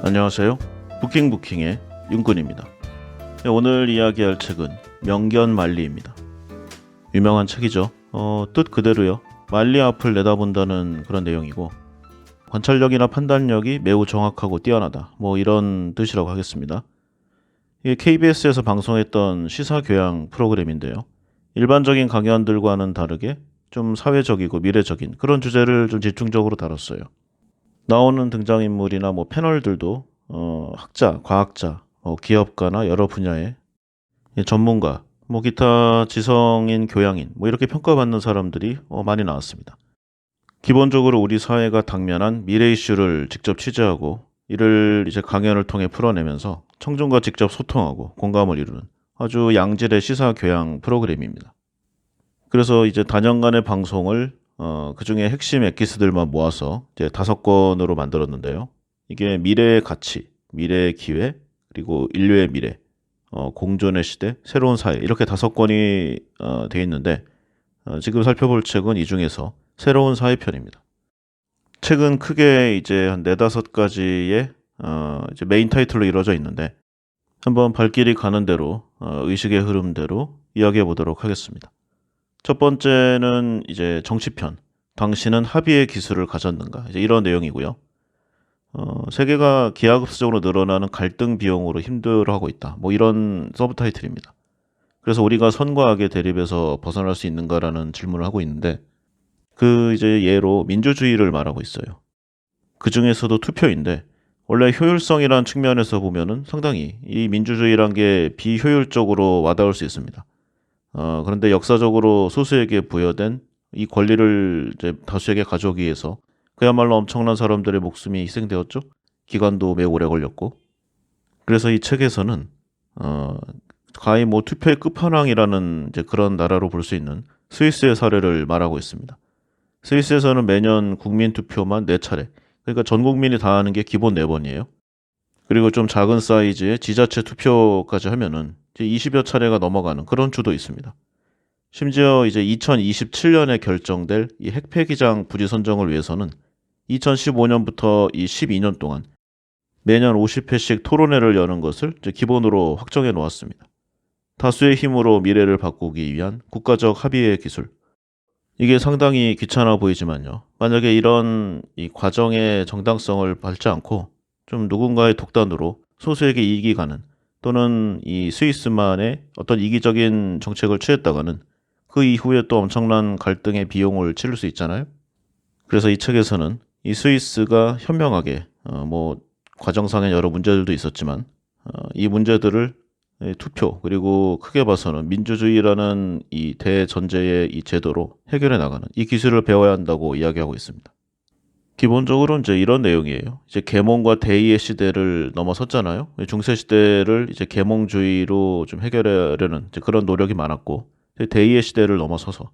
안녕하세요. 부킹의 윤군입니다. 오늘 이야기할 책은 명견만리입니다. 유명한 책이죠. 뜻 그대로요. 만리 앞을 내다본다는 그런 내용이고 관찰력이나 판단력이 매우 정확하고 뛰어나다. 이런 뜻이라고 하겠습니다. 이게 KBS에서 방송했던 시사교양 프로그램인데요. 일반적인 강연들과는 다르게 좀 사회적이고 미래적인 그런 주제를 좀 집중적으로 다뤘어요. 나오는 등장인물이나 패널들도 학자, 과학자, 기업가나 여러 분야의 전문가, 기타 지성인, 교양인 이렇게 평가받는 사람들이 많이 나왔습니다. 기본적으로 우리 사회가 당면한 미래 이슈를 직접 취재하고 이를 이제 강연을 통해 풀어내면서 청중과 직접 소통하고 공감을 이루는 아주 양질의 시사 교양 프로그램입니다. 그래서 이제 단연간의 방송을 그 중에 핵심 엑기스들만 모아서 이제 5권으로 만들었는데요. 이게 미래의 가치, 미래의 기회, 그리고 인류의 미래, 공존의 시대, 새로운 사회 이렇게 5권이 되어 있는데 지금 살펴볼 책은 이 중에서 새로운 사회편입니다. 책은 크게 이제 한 4-5가지의 이제 메인 타이틀로 이루어져 있는데 한번 발길이 가는 대로 의식의 흐름대로 이야기해 보도록 하겠습니다. 첫 번째는 이제 정치편. 당신은 합의의 기술을 가졌는가? 이제 이런 내용이고요. 세계가 기하급수적으로 늘어나는 갈등 비용으로 힘들어하고 있다. 이런 서브타이틀입니다. 그래서 우리가 선과 악의 대립에서 벗어날 수 있는가라는 질문을 하고 있는데 그 이제 예로 민주주의를 말하고 있어요. 그 중에서도 투표인데 원래 효율성이란 측면에서 보면은 상당히 이 민주주의란 게 비효율적으로 와닿을 수 있습니다. 그런데 역사적으로 소수에게 부여된 이 권리를 이제 다수에게 가져오기 위해서 그야말로 엄청난 사람들의 목숨이 희생되었죠. 기간도 매우 오래 걸렸고. 그래서 이 책에서는 가히 투표의 끝판왕이라는 이제 그런 나라로 볼 수 있는 스위스의 사례를 말하고 있습니다. 스위스에서는 매년 국민 투표만 4차례, 그러니까 전 국민이 다 하는 게 기본 4번이에요. 그리고 좀 작은 사이즈의 지자체 투표까지 하면은 이제 20여 차례가 넘어가는 그런 주도 있습니다. 심지어 이제 2027년에 결정될 이 핵폐기장 부지 선정을 위해서는 2015년부터 이 12년 동안 매년 50회씩 토론회를 여는 것을 이제 기본으로 확정해 놓았습니다. 다수의 힘으로 미래를 바꾸기 위한 국가적 합의의 기술. 이게 상당히 귀찮아 보이지만요. 만약에 이런 이 과정의 정당성을 밟지 않고 좀 누군가의 독단으로 소수에게 이익이 가는 또는 이 스위스만의 어떤 이기적인 정책을 취했다가는 그 이후에 또 엄청난 갈등의 비용을 치를 수 있잖아요. 그래서 이 책에서는 이 스위스가 현명하게 과정상의 여러 문제들도 있었지만 이 문제들을 투표 그리고 크게 봐서는 민주주의라는 이 대전제의 이 제도로 해결해 나가는 이 기술을 배워야 한다고 이야기하고 있습니다. 기본적으로 이제 이런 내용이에요. 이제 계몽과 대의의 시대를 넘어섰잖아요. 중세 시대를 이제 계몽주의로 좀 해결하려는 이제 그런 노력이 많았고 대의의 시대를 넘어서서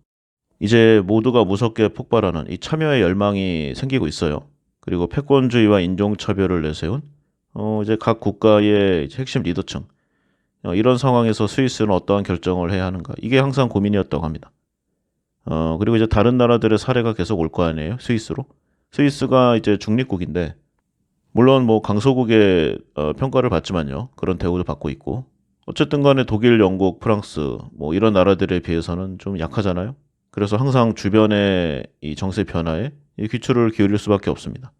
이제 모두가 무섭게 폭발하는 이 참여의 열망이 생기고 있어요. 그리고 패권주의와 인종차별을 내세운 이제 각 국가의 이제 핵심 리더층 이런 상황에서 스위스는 어떠한 결정을 해야 하는가 이게 항상 고민이었다고 합니다. 그리고 이제 다른 나라들의 사례가 계속 올 거 아니에요. 스위스로. 스위스가 이제 중립국인데 물론 강소국의 평가를 받지만요. 그런 대우도 받고 있고 어쨌든 간에 독일, 영국, 프랑스 이런 나라들에 비해서는 좀 약하잖아요. 그래서 항상 주변의 이 정세 변화에 이 귀추를 기울일 수밖에 없습니다.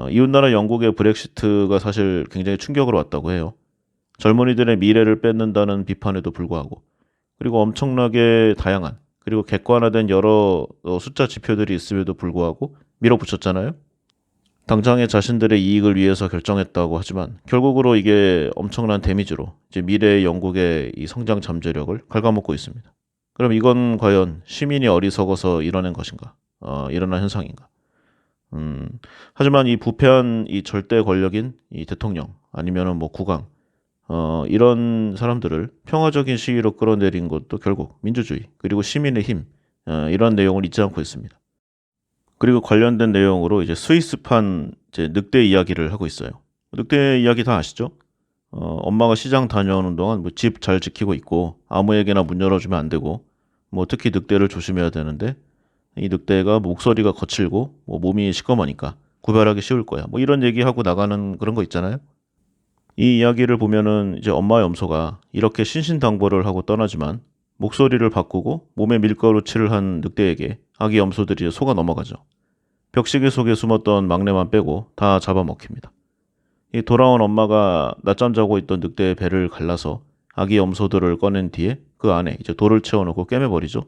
이웃나라 영국의 브렉시트가 사실 굉장히 충격으로 왔다고 해요. 젊은이들의 미래를 뺏는다는 비판에도 불구하고 그리고 엄청나게 다양한 그리고 객관화된 여러 숫자 지표들이 있음에도 불구하고 밀어붙였잖아요. 당장의 자신들의 이익을 위해서 결정했다고 하지만 결국으로 이게 엄청난 데미지로 이제 미래의 영국의 이 성장 잠재력을 갉아먹고 있습니다. 그럼 이건 과연 시민이 어리석어서 일어난 것인가? 일어난 현상인가? 하지만 이 부패한 이 절대 권력인 이 대통령 아니면은 국왕 이런 사람들을 평화적인 시위로 끌어내린 것도 결국 민주주의 그리고 시민의 힘 이런 내용을 잊지 않고 있습니다. 그리고 관련된 내용으로 이제 스위스판 이제 늑대 이야기를 하고 있어요. 늑대 이야기 다 아시죠? 엄마가 시장 다녀오는 동안 집 잘 지키고 있고 아무에게나 문 열어주면 안 되고 특히 늑대를 조심해야 되는데 이 늑대가 목소리가 거칠고 몸이 시꺼머니까 구별하기 쉬울 거야. 뭐 이런 얘기하고 나가는 그런 거 있잖아요. 이 이야기를 보면은 이제 엄마 염소가 이렇게 신신당부를 하고 떠나지만 목소리를 바꾸고 몸에 밀가루 칠을 한 늑대에게 아기 염소들이 속아 넘어가죠. 벽시계 속에 숨었던 막내만 빼고 다 잡아먹힙니다. 이 돌아온 엄마가 낮잠 자고 있던 늑대의 배를 갈라서 아기 염소들을 꺼낸 뒤에 그 안에 이제 돌을 채워놓고 꿰매버리죠.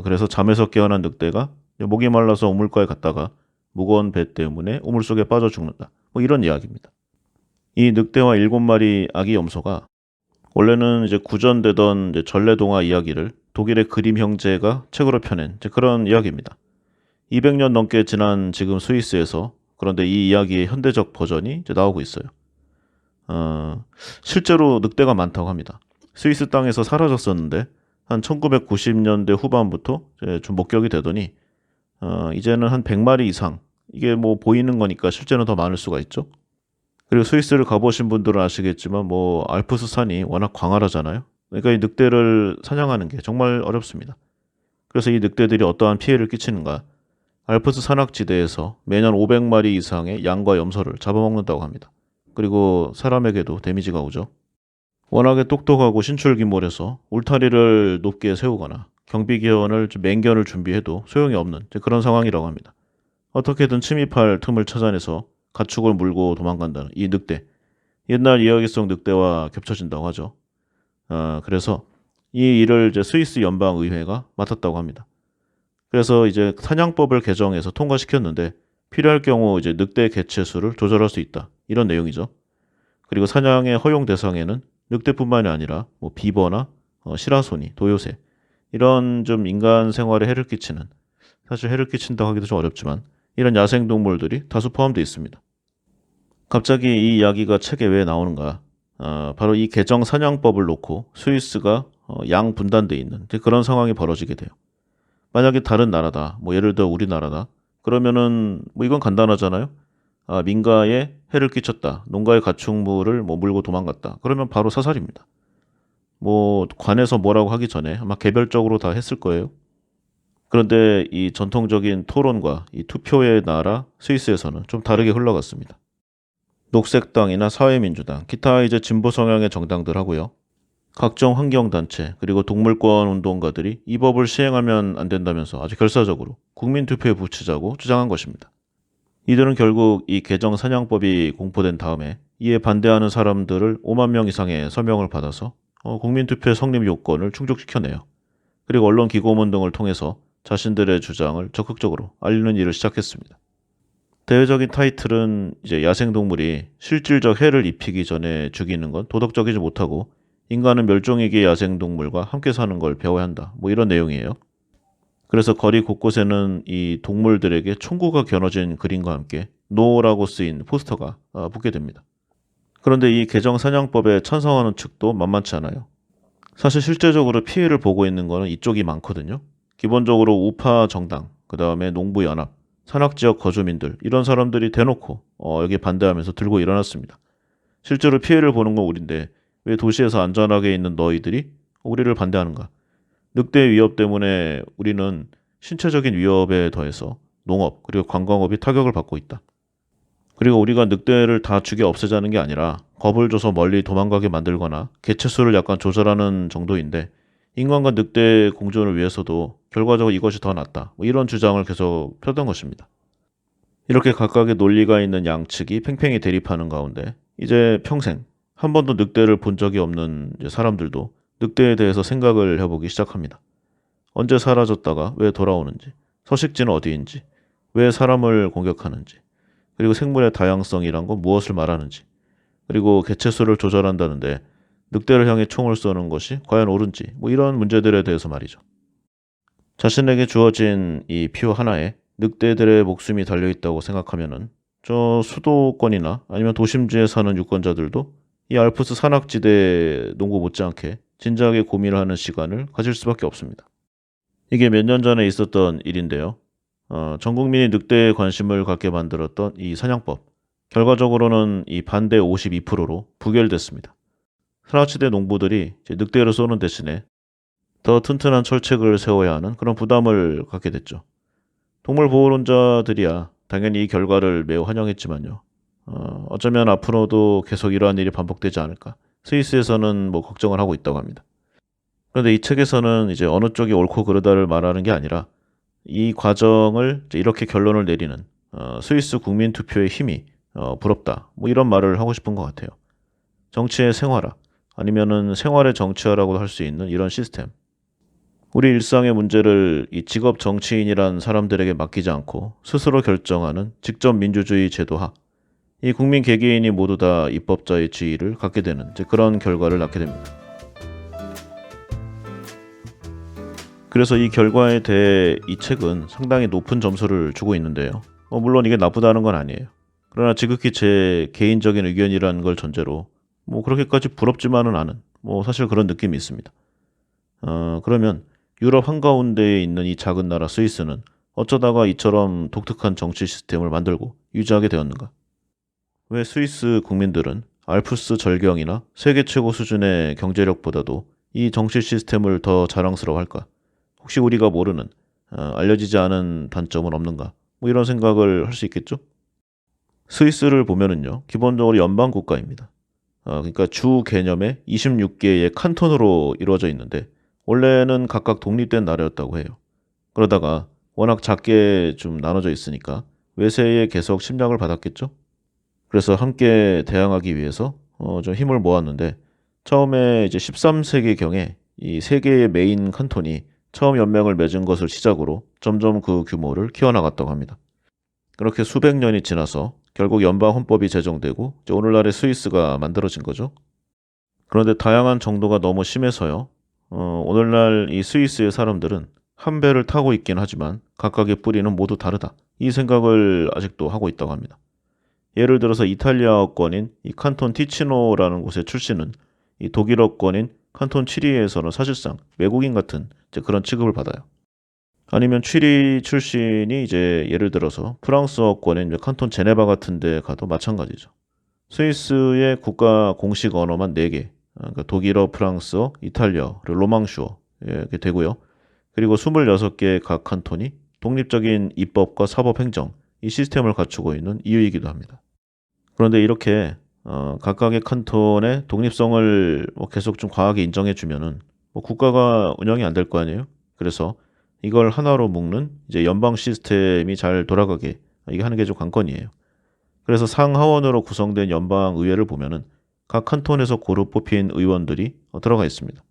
그래서 잠에서 깨어난 늑대가 목이 말라서 우물가에 갔다가 무거운 배 때문에 우물 속에 빠져 죽는다. 뭐 이런 이야기입니다. 이 늑대와 7마리 아기 염소가 원래는 이제 구전되던 이제 전래동화 이야기를 독일의 그림 형제가 책으로 펴낸 이제 그런 이야기입니다. 200년 넘게 지난 지금 스위스에서 그런데 이 이야기의 현대적 버전이 이제 나오고 있어요. 실제로 늑대가 많다고 합니다. 스위스 땅에서 사라졌었는데 한 1990년대 후반부터 이제 좀 목격이 되더니 이제는 한 100마리 이상 이게 뭐 보이는 거니까 실제는 더 많을 수가 있죠. 그리고 스위스를 가보신 분들은 아시겠지만 뭐 알프스 산이 워낙 광활하잖아요. 그러니까 이 늑대를 사냥하는 게 정말 어렵습니다. 그래서 이 늑대들이 어떠한 피해를 끼치는가? 알프스 산악지대에서 매년 500마리 이상의 양과 염소를 잡아먹는다고 합니다. 그리고 사람에게도 데미지가 오죠. 워낙에 똑똑하고 신출귀몰해서 울타리를 높게 세우거나 경비견을 맹견을 준비해도 소용이 없는 그런 상황이라고 합니다. 어떻게든 침입할 틈을 찾아내서 가축을 물고 도망간다는 이 늑대. 옛날 이야기 속 늑대와 겹쳐진다고 하죠. 그래서 이 일을 이제 스위스 연방의회가 맡았다고 합니다. 그래서 이제 사냥법을 개정해서 통과시켰는데 필요할 경우 이제 늑대 개체수를 조절할 수 있다. 이런 내용이죠. 그리고 사냥의 허용 대상에는 늑대뿐만이 아니라 뭐 비버나 시라소니, 도요새 이런 좀 인간 생활에 해를 끼치는 사실 해를 끼친다고 하기도 좀 어렵지만 이런 야생동물들이 다수 포함되어 있습니다. 갑자기 이 이야기가 책에 왜 나오는가? 바로 이 개정 사냥법을 놓고 스위스가 양분단돼 있는 그런 상황이 벌어지게 돼요. 만약에 다른 나라다, 뭐 예를 들어 우리나라다, 그러면은 뭐 이건 간단하잖아요. 민가에 해를 끼쳤다, 농가의 가축물을 뭐 물고 도망갔다, 그러면 바로 사살입니다. 뭐 관에서 뭐라고 하기 전에 아마 개별적으로 다 했을 거예요. 그런데 이 전통적인 토론과 이 투표의 나라 스위스에서는 좀 다르게 흘러갔습니다. 녹색당이나 사회민주당, 기타 이제 진보 성향의 정당들 하고요. 각종 환경단체 그리고 동물권 운동가들이 이 법을 시행하면 안 된다면서 아주 결사적으로 국민투표에 붙이자고 주장한 것입니다. 이들은 결국 이 개정 사냥법이 공포된 다음에 이에 반대하는 사람들을 5만 명 이상의 서명을 받아서 국민투표의 성립 요건을 충족시켜내요. 그리고 언론 기고문 등을 통해서 자신들의 주장을 적극적으로 알리는 일을 시작했습니다. 대외적인 타이틀은 이제 야생동물이 실질적 해를 입히기 전에 죽이는 건 도덕적이지 못하고 인간은 멸종위기 야생동물과 함께 사는 걸 배워야 한다. 뭐 이런 내용이에요. 그래서 거리 곳곳에는 이 동물들에게 총구가 겨눠진 그림과 함께 노라고 쓰인 포스터가 붙게 됩니다. 그런데 이 개정 사냥법에 찬성하는 측도 만만치 않아요. 사실 실제적으로 피해를 보고 있는 거는 이쪽이 많거든요. 기본적으로 우파 정당, 그 다음에 농부연합, 산악지역 거주민들 이런 사람들이 대놓고 여기에 반대하면서 들고 일어났습니다. 실제로 피해를 보는 건 우린데 왜 도시에서 안전하게 있는 너희들이 우리를 반대하는가? 늑대 위협 때문에 우리는 신체적인 위협에 더해서 농업 그리고 관광업이 타격을 받고 있다. 그리고 우리가 늑대를 다 죽여 없애자는 게 아니라 겁을 줘서 멀리 도망가게 만들거나 개체수를 약간 조절하는 정도인데 인간과 늑대 공존을 위해서도 결과적으로 이것이 더 낫다. 뭐 이런 주장을 계속 펴던 것입니다. 이렇게 각각의 논리가 있는 양측이 팽팽히 대립하는 가운데 이제 평생 한 번도 늑대를 본 적이 없는 사람들도 늑대에 대해서 생각을 해보기 시작합니다. 언제 사라졌다가 왜 돌아오는지, 서식지는 어디인지, 왜 사람을 공격하는지, 그리고 생물의 다양성이란 건 무엇을 말하는지, 그리고 개체수를 조절한다는데 늑대를 향해 총을 쏘는 것이 과연 옳은지, 뭐 이런 문제들에 대해서 말이죠. 자신에게 주어진 이 표 하나에 늑대들의 목숨이 달려있다고 생각하면은 저 수도권이나 아니면 도심지에 사는 유권자들도 이 알프스 산악지대 농구 못지않게 진지하게 고민을 하는 시간을 가질 수밖에 없습니다. 이게 몇 년 전에 있었던 일인데요. 전 국민이 늑대에 관심을 갖게 만들었던 이 사냥법. 결과적으로는 이 반대 52%로 부결됐습니다. 산악지대 농부들이 늑대를 쏘는 대신에 더 튼튼한 철책을 세워야 하는 그런 부담을 갖게 됐죠. 동물보호론자들이야 당연히 이 결과를 매우 환영했지만요. 어쩌면 앞으로도 계속 이러한 일이 반복되지 않을까. 스위스에서는 뭐 걱정을 하고 있다고 합니다. 그런데 이 책에서는 이제 어느 쪽이 옳고 그르다를 말하는 게 아니라 이 과정을 이제 이렇게 결론을 내리는 스위스 국민 투표의 힘이 부럽다. 뭐 이런 말을 하고 싶은 것 같아요. 정치의 생활화 아니면은 생활의 정치화라고도 할 수 있는 이런 시스템. 우리 일상의 문제를 이 직업 정치인이란 사람들에게 맡기지 않고 스스로 결정하는 직접 민주주의 제도화. 이 국민 개개인이 모두 다 입법자의 지위를 갖게 되는 이제 그런 결과를 낳게 됩니다. 그래서 이 결과에 대해 이 책은 상당히 높은 점수를 주고 있는데요. 물론 이게 나쁘다는 건 아니에요. 그러나 지극히 제 개인적인 의견이라는 걸 전제로 뭐 그렇게까지 부럽지만은 않은 뭐 사실 그런 느낌이 있습니다. 그러면 유럽 한가운데에 있는 이 작은 나라 스위스는 어쩌다가 이처럼 독특한 정치 시스템을 만들고 유지하게 되었는가? 왜 스위스 국민들은 알프스 절경이나 세계 최고 수준의 경제력보다도 이 정치 시스템을 더 자랑스러워할까? 혹시 우리가 모르는 알려지지 않은 단점은 없는가? 뭐 이런 생각을 할 수 있겠죠? 스위스를 보면은요, 기본적으로 연방 국가입니다. 그러니까 주 개념의 26개의 칸톤으로 이루어져 있는데 원래는 각각 독립된 나라였다고 해요. 그러다가 워낙 작게 좀 나눠져 있으니까 외세에 계속 침략을 받았겠죠? 그래서 함께 대항하기 위해서 좀 힘을 모았는데 처음에 이제 13세기경에 이 세 개의 메인 칸톤이 처음 연맹을 맺은 것을 시작으로 점점 그 규모를 키워나갔다고 합니다. 그렇게 수백 년이 지나서 결국 연방 헌법이 제정되고 이제 오늘날의 스위스가 만들어진 거죠. 그런데 다양한 정도가 너무 심해서요. 오늘날 이 스위스의 사람들은 한 배를 타고 있긴 하지만 각각의 뿌리는 모두 다르다. 이 생각을 아직도 하고 있다고 합니다. 예를 들어서 이탈리아어권인 이 칸톤 티치노라는 곳의 출신은 이 독일어권인 칸톤 취리에서는 사실상 외국인 같은 이제 그런 취급을 받아요. 아니면 취리 출신이 이제 예를 들어서 프랑스어권인 이제 칸톤 제네바 같은 데 가도 마찬가지죠. 스위스의 국가 공식 언어만 4개. 그러니까 독일어, 프랑스어, 이탈리아, 그리고 로망슈어 이렇게 되고요. 그리고 26개의 각 칸톤이 독립적인 입법과 사법 행정 이 시스템을 갖추고 있는 이유이기도 합니다. 그런데 이렇게 각각의 칸톤의 독립성을 뭐 계속 좀 과하게 인정해주면은 뭐 국가가 운영이 안 될 거 아니에요? 그래서 이걸 하나로 묶는 이제 연방 시스템이 잘 돌아가게 이게 하는 게 좀 관건이에요. 그래서 상하원으로 구성된 연방 의회를 보면은 각 칸톤에서 고루 뽑힌 의원들이 들어가 있습니다.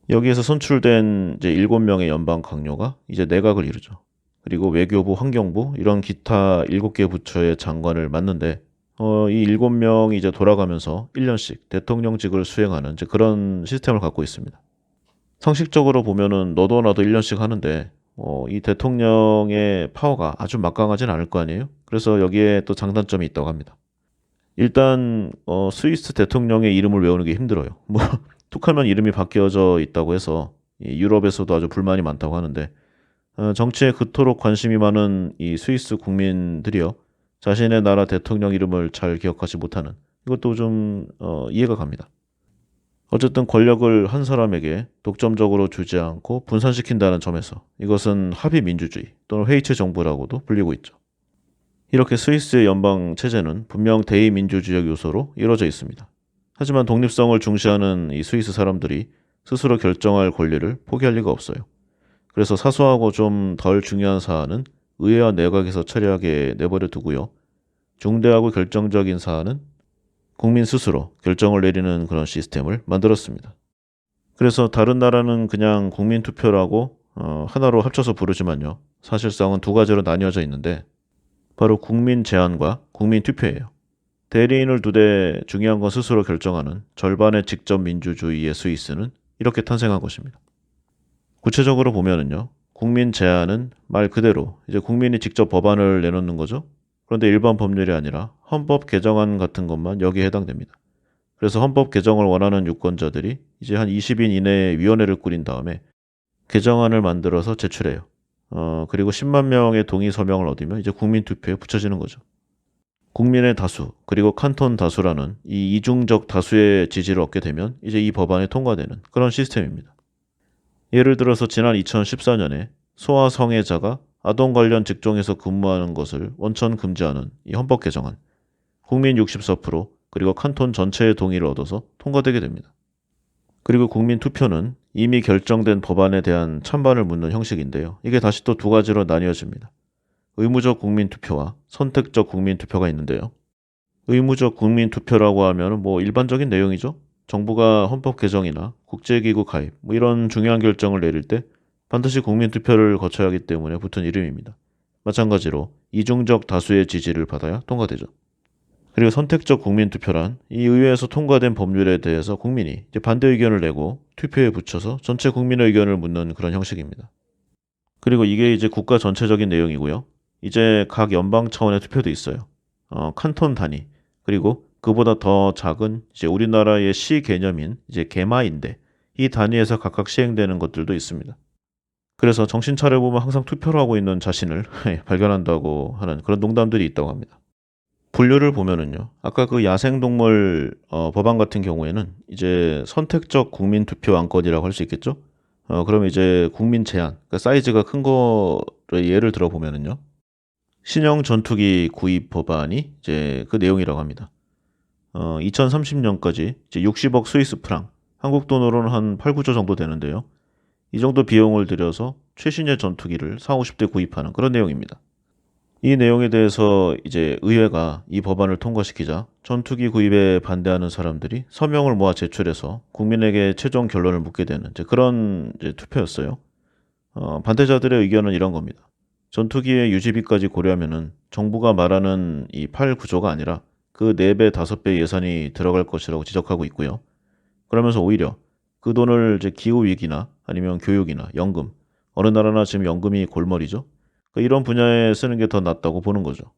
여기에서 선출된 이제 7명의 연방 강요가 이제 내각을 이루죠. 그리고 외교부, 환경부 이런 기타 7개 부처의 장관을 맡는데 이 7명이 이제 돌아가면서 1년씩 대통령직을 수행하는 이제 그런 시스템을 갖고 있습니다. 상식적으로 보면은 너도 나도 1년씩 하는데 이 대통령의 파워가 아주 막강하진 않을 거 아니에요? 그래서 여기에 또 장단점이 있다고 합니다. 일단 스위스 대통령의 이름을 외우는 게 힘들어요. 뭐 툭하면 이름이 바뀌어져 있다고 해서 이 유럽에서도 아주 불만이 많다고 하는데 정치에 그토록 관심이 많은 이 스위스 국민들이요. 자신의 나라 대통령 이름을 잘 기억하지 못하는 이것도 좀 이해가 갑니다. 어쨌든 권력을 한 사람에게 독점적으로 주지 않고 분산시킨다는 점에서 이것은 합의 민주주의 또는 회의체 정부라고도 불리고 있죠. 이렇게 스위스의 연방 체제는 분명 대의민주주의적 요소로 이루어져 있습니다. 하지만 독립성을 중시하는 이 스위스 사람들이 스스로 결정할 권리를 포기할 리가 없어요. 그래서 사소하고 좀 덜 중요한 사안은 의회와 내각에서 처리하게 내버려 두고요. 중대하고 결정적인 사안은 국민 스스로 결정을 내리는 그런 시스템을 만들었습니다. 그래서 다른 나라는 그냥 국민 투표라고 하나로 합쳐서 부르지만요. 사실상은 두 가지로 나뉘어져 있는데 바로 국민 제안과 국민 투표예요. 대리인을 두되 중요한 건 스스로 결정하는 절반의 직접 민주주의의 스위스는 이렇게 탄생한 것입니다. 구체적으로 보면은요. 국민 제안은 말 그대로 이제 국민이 직접 법안을 내놓는 거죠. 그런데 일반 법률이 아니라 헌법 개정안 같은 것만 여기에 해당됩니다. 그래서 헌법 개정을 원하는 유권자들이 이제 한 20인 이내에 위원회를 꾸린 다음에 개정안을 만들어서 제출해요. 그리고 10만 명의 동의 서명을 얻으면 이제 국민투표에 붙여지는 거죠. 국민의 다수 그리고 칸톤 다수라는 이 이중적 다수의 지지를 얻게 되면 이제 이 법안이 통과되는 그런 시스템입니다. 예를 들어서 지난 2014년에 소아 성애자가 아동 관련 직종에서 근무하는 것을 원천 금지하는 이 헌법 개정안, 국민 64% 그리고 칸톤 전체의 동의를 얻어서 통과되게 됩니다. 그리고 국민 투표는 이미 결정된 법안에 대한 찬반을 묻는 형식인데요. 이게 다시 또 두 가지로 나뉘어집니다. 의무적 국민 투표와 선택적 국민 투표가 있는데요. 의무적 국민 투표라고 하면 뭐 일반적인 내용이죠. 정부가 헌법 개정이나 국제기구 가입 이런 중요한 결정을 내릴 때 반드시 국민 투표를 거쳐야 하기 때문에 붙은 이름입니다. 마찬가지로 이중적 다수의 지지를 받아야 통과되죠. 그리고 선택적 국민 투표란 이 의회에서 통과된 법률에 대해서 국민이 이제 반대 의견을 내고 투표에 붙여서 전체 국민의 의견을 묻는 그런 형식입니다. 그리고 이게 이제 국가 전체적인 내용이고요. 이제 각 연방 차원의 투표도 있어요. 칸톤 단위 그리고 그보다 더 작은 이제 우리나라의 시 개념인 이제 개마인데 이 단위에서 각각 시행되는 것들도 있습니다. 그래서 정신 차려보면 항상 투표를 하고 있는 자신을 발견한다고 하는 그런 농담들이 있다고 합니다. 분류를 보면은요. 아까 그 야생동물 법안 같은 경우에는 이제 선택적 국민 투표 안건이라고 할 수 있겠죠. 그러면 이제 국민 제한, 그러니까 사이즈가 큰 거를 예를 들어 보면은요. 신형 전투기 구입 법안이 이제 그 내용이라고 합니다. 2030년까지 이제 60억 스위스 프랑, 한국 돈으로는 한 8, 9조 정도 되는데요. 이 정도 비용을 들여서 최신의 전투기를 40, 50대 구입하는 그런 내용입니다. 이 내용에 대해서 이제 의회가 이 법안을 통과시키자 전투기 구입에 반대하는 사람들이 서명을 모아 제출해서 국민에게 최종 결론을 묻게 되는 이제 그런 이제 투표였어요. 반대자들의 의견은 이런 겁니다. 전투기의 유지비까지 고려하면은 정부가 말하는 이 8, 9조가 아니라 그 4배, 5배 예산이 들어갈 것이라고 지적하고 있고요. 그러면서 오히려 그 돈을 이제 기후위기나 아니면 교육이나 연금, 어느 나라나 지금 연금이 골머리죠. 이런 분야에 쓰는 게 더 낫다고 보는 거죠.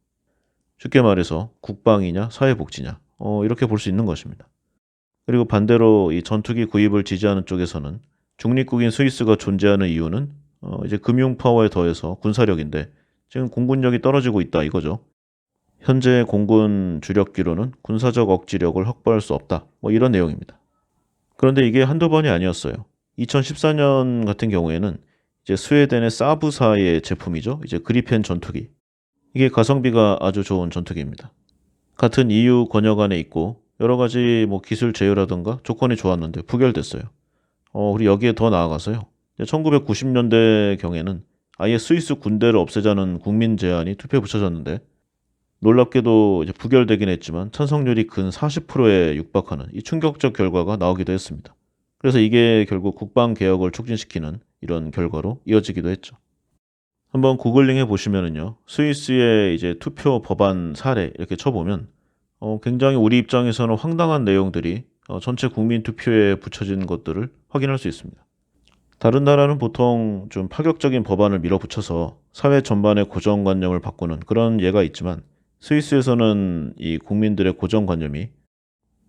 쉽게 말해서 국방이냐 사회복지냐 이렇게 볼 수 있는 것입니다. 그리고 반대로 이 전투기 구입을 지지하는 쪽에서는 중립국인 스위스가 존재하는 이유는 이제 금융 파워에 더해서 군사력인데 지금 공군력이 떨어지고 있다 이거죠. 현재 공군 주력기로는 군사적 억지력을 확보할 수 없다. 이런 내용입니다. 그런데 이게 한두 번이 아니었어요. 2014년 같은 경우에는 이제 스웨덴의 사부사의 제품이죠. 이제 그리펜 전투기. 이게 가성비가 아주 좋은 전투기입니다. 같은 EU 권역 안에 있고 여러 가지 기술 제휴라든가 조건이 좋았는데 부결됐어요. 그리고 여기에 더 나아가서요. 1990년대 경에는 아예 스위스 군대를 없애자는 국민 제안이 투표에 붙여졌는데 놀랍게도 이제 부결되긴 했지만 찬성률이 근 40%에 육박하는 이 충격적 결과가 나오기도 했습니다. 그래서 이게 결국 국방 개혁을 촉진시키는 이런 결과로 이어지기도 했죠. 한번 구글링 해보시면은요. 스위스의 이제 투표 법안 사례 이렇게 쳐보면 굉장히 우리 입장에서는 황당한 내용들이 전체 국민 투표에 붙여진 것들을 확인할 수 있습니다. 다른 나라는 보통 좀 파격적인 법안을 밀어붙여서 사회 전반의 고정관념을 바꾸는 그런 예가 있지만 스위스에서는 이 국민들의 고정관념이